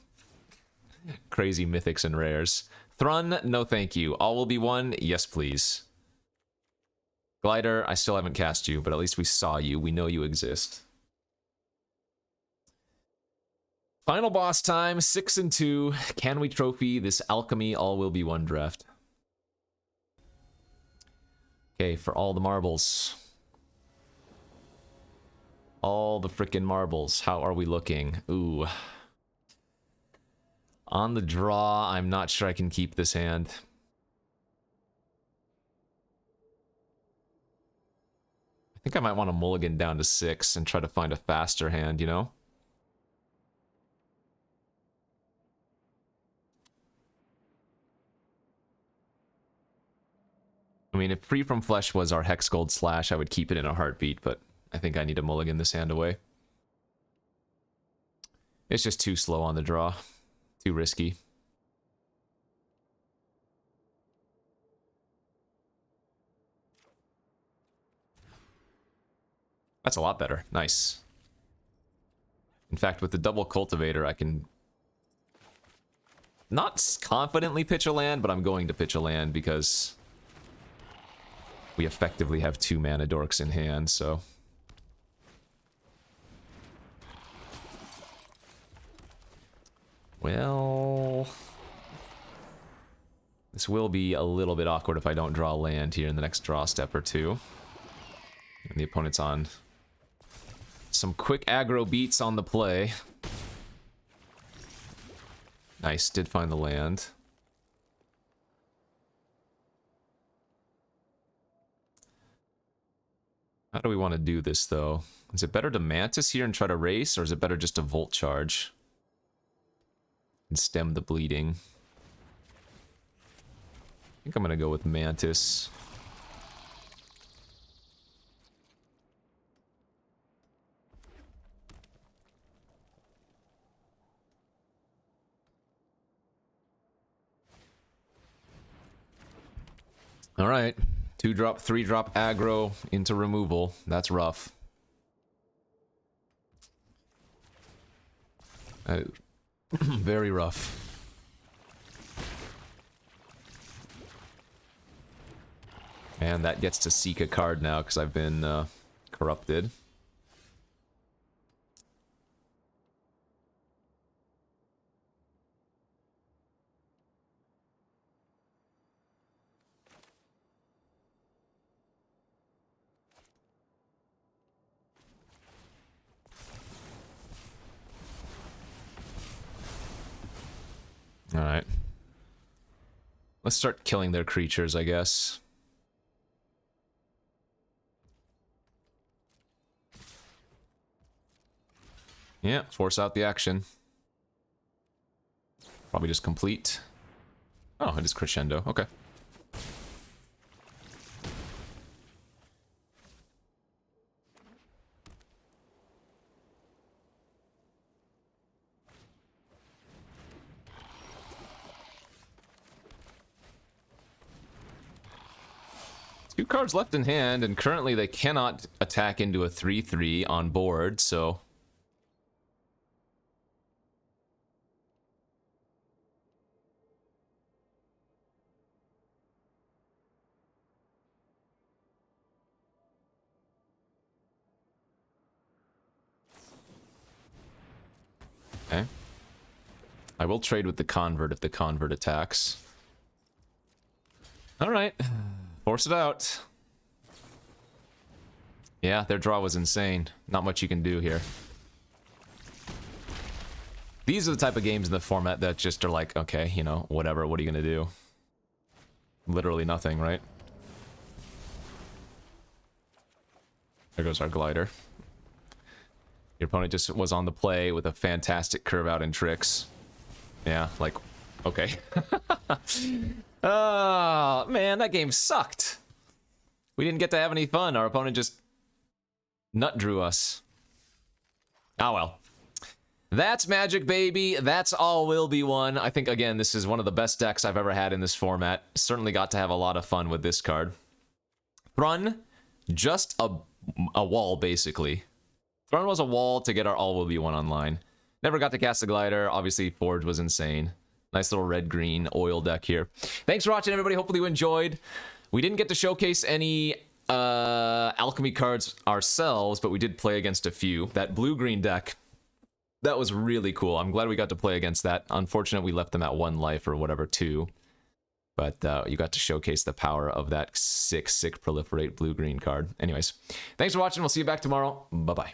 crazy mythics and rares. Thrun, no thank you. All will be one, yes please. Glider, I still haven't cast you, but at least we saw you. We know you exist. Final boss time, 6 and 2. Can we trophy this Alchemy All Will Be One draft? Okay, for all the marbles. All the frickin' marbles. How are we looking? Ooh. On the draw, I'm not sure I can keep this hand. I think I might want to mulligan down to 6 and try to find a faster hand, you know? I mean, if Free From Flesh was our Hex Gold Slash, I would keep it in a heartbeat, but I think I need to mulligan this hand away. It's just too slow on the draw. Too risky. That's a lot better. Nice. In fact, with the double cultivator, I can not confidently pitch a land, but I'm going to pitch a land because we effectively have 2 mana dorks in hand, so. Well, this will be a little bit awkward if I don't draw a land here in the next draw step or two. And the opponent's on some quick aggro beats on the play. Nice, did find the land. How do we want to do this, though? Is it better to Mantis here and try to race, or is it better just to Volt Charge and stem the bleeding? I think I'm going to go with Mantis. All right. 2-drop, 3-drop aggro into removal. That's rough. Very rough. And that gets to seek a card now because I've been corrupted. Alright. Let's start killing their creatures, I guess. Yeah, force out the action. Probably just complete. Oh, it is crescendo. Okay. Two cards left in hand, and currently they cannot attack into a 3/3 on board, so... Okay. I will trade with the convert if the convert attacks. Alright. Force it out. Yeah, their draw was insane. Not much you can do here. These are the type of games in the format that just are like, okay, you know, whatever, what are you gonna do? Literally nothing, right? There goes our glider. Your opponent just was on the play with a fantastic curve out and tricks. Yeah, like, okay. Oh, man, that game sucked. We didn't get to have any fun. Our opponent just nut drew us. Ah, well. That's Magic, baby. That's all will be one. I think, again, this is one of the best decks I've ever had in this format. Certainly got to have a lot of fun with this card. Thrun, just a wall, basically. Thrun was a wall to get our all will be one online. Never got to cast the glider. Obviously, Forge was insane. Nice little red-green oil deck here. Thanks for watching, everybody. Hopefully you enjoyed. We didn't get to showcase any Alchemy cards ourselves, but we did play against a few. That blue-green deck, that was really cool. I'm glad we got to play against that. Unfortunately, we left them at 1 life or whatever, 2. But you got to showcase the power of that sick proliferate blue-green card. Anyways, thanks for watching. We'll see you back tomorrow. Bye-bye.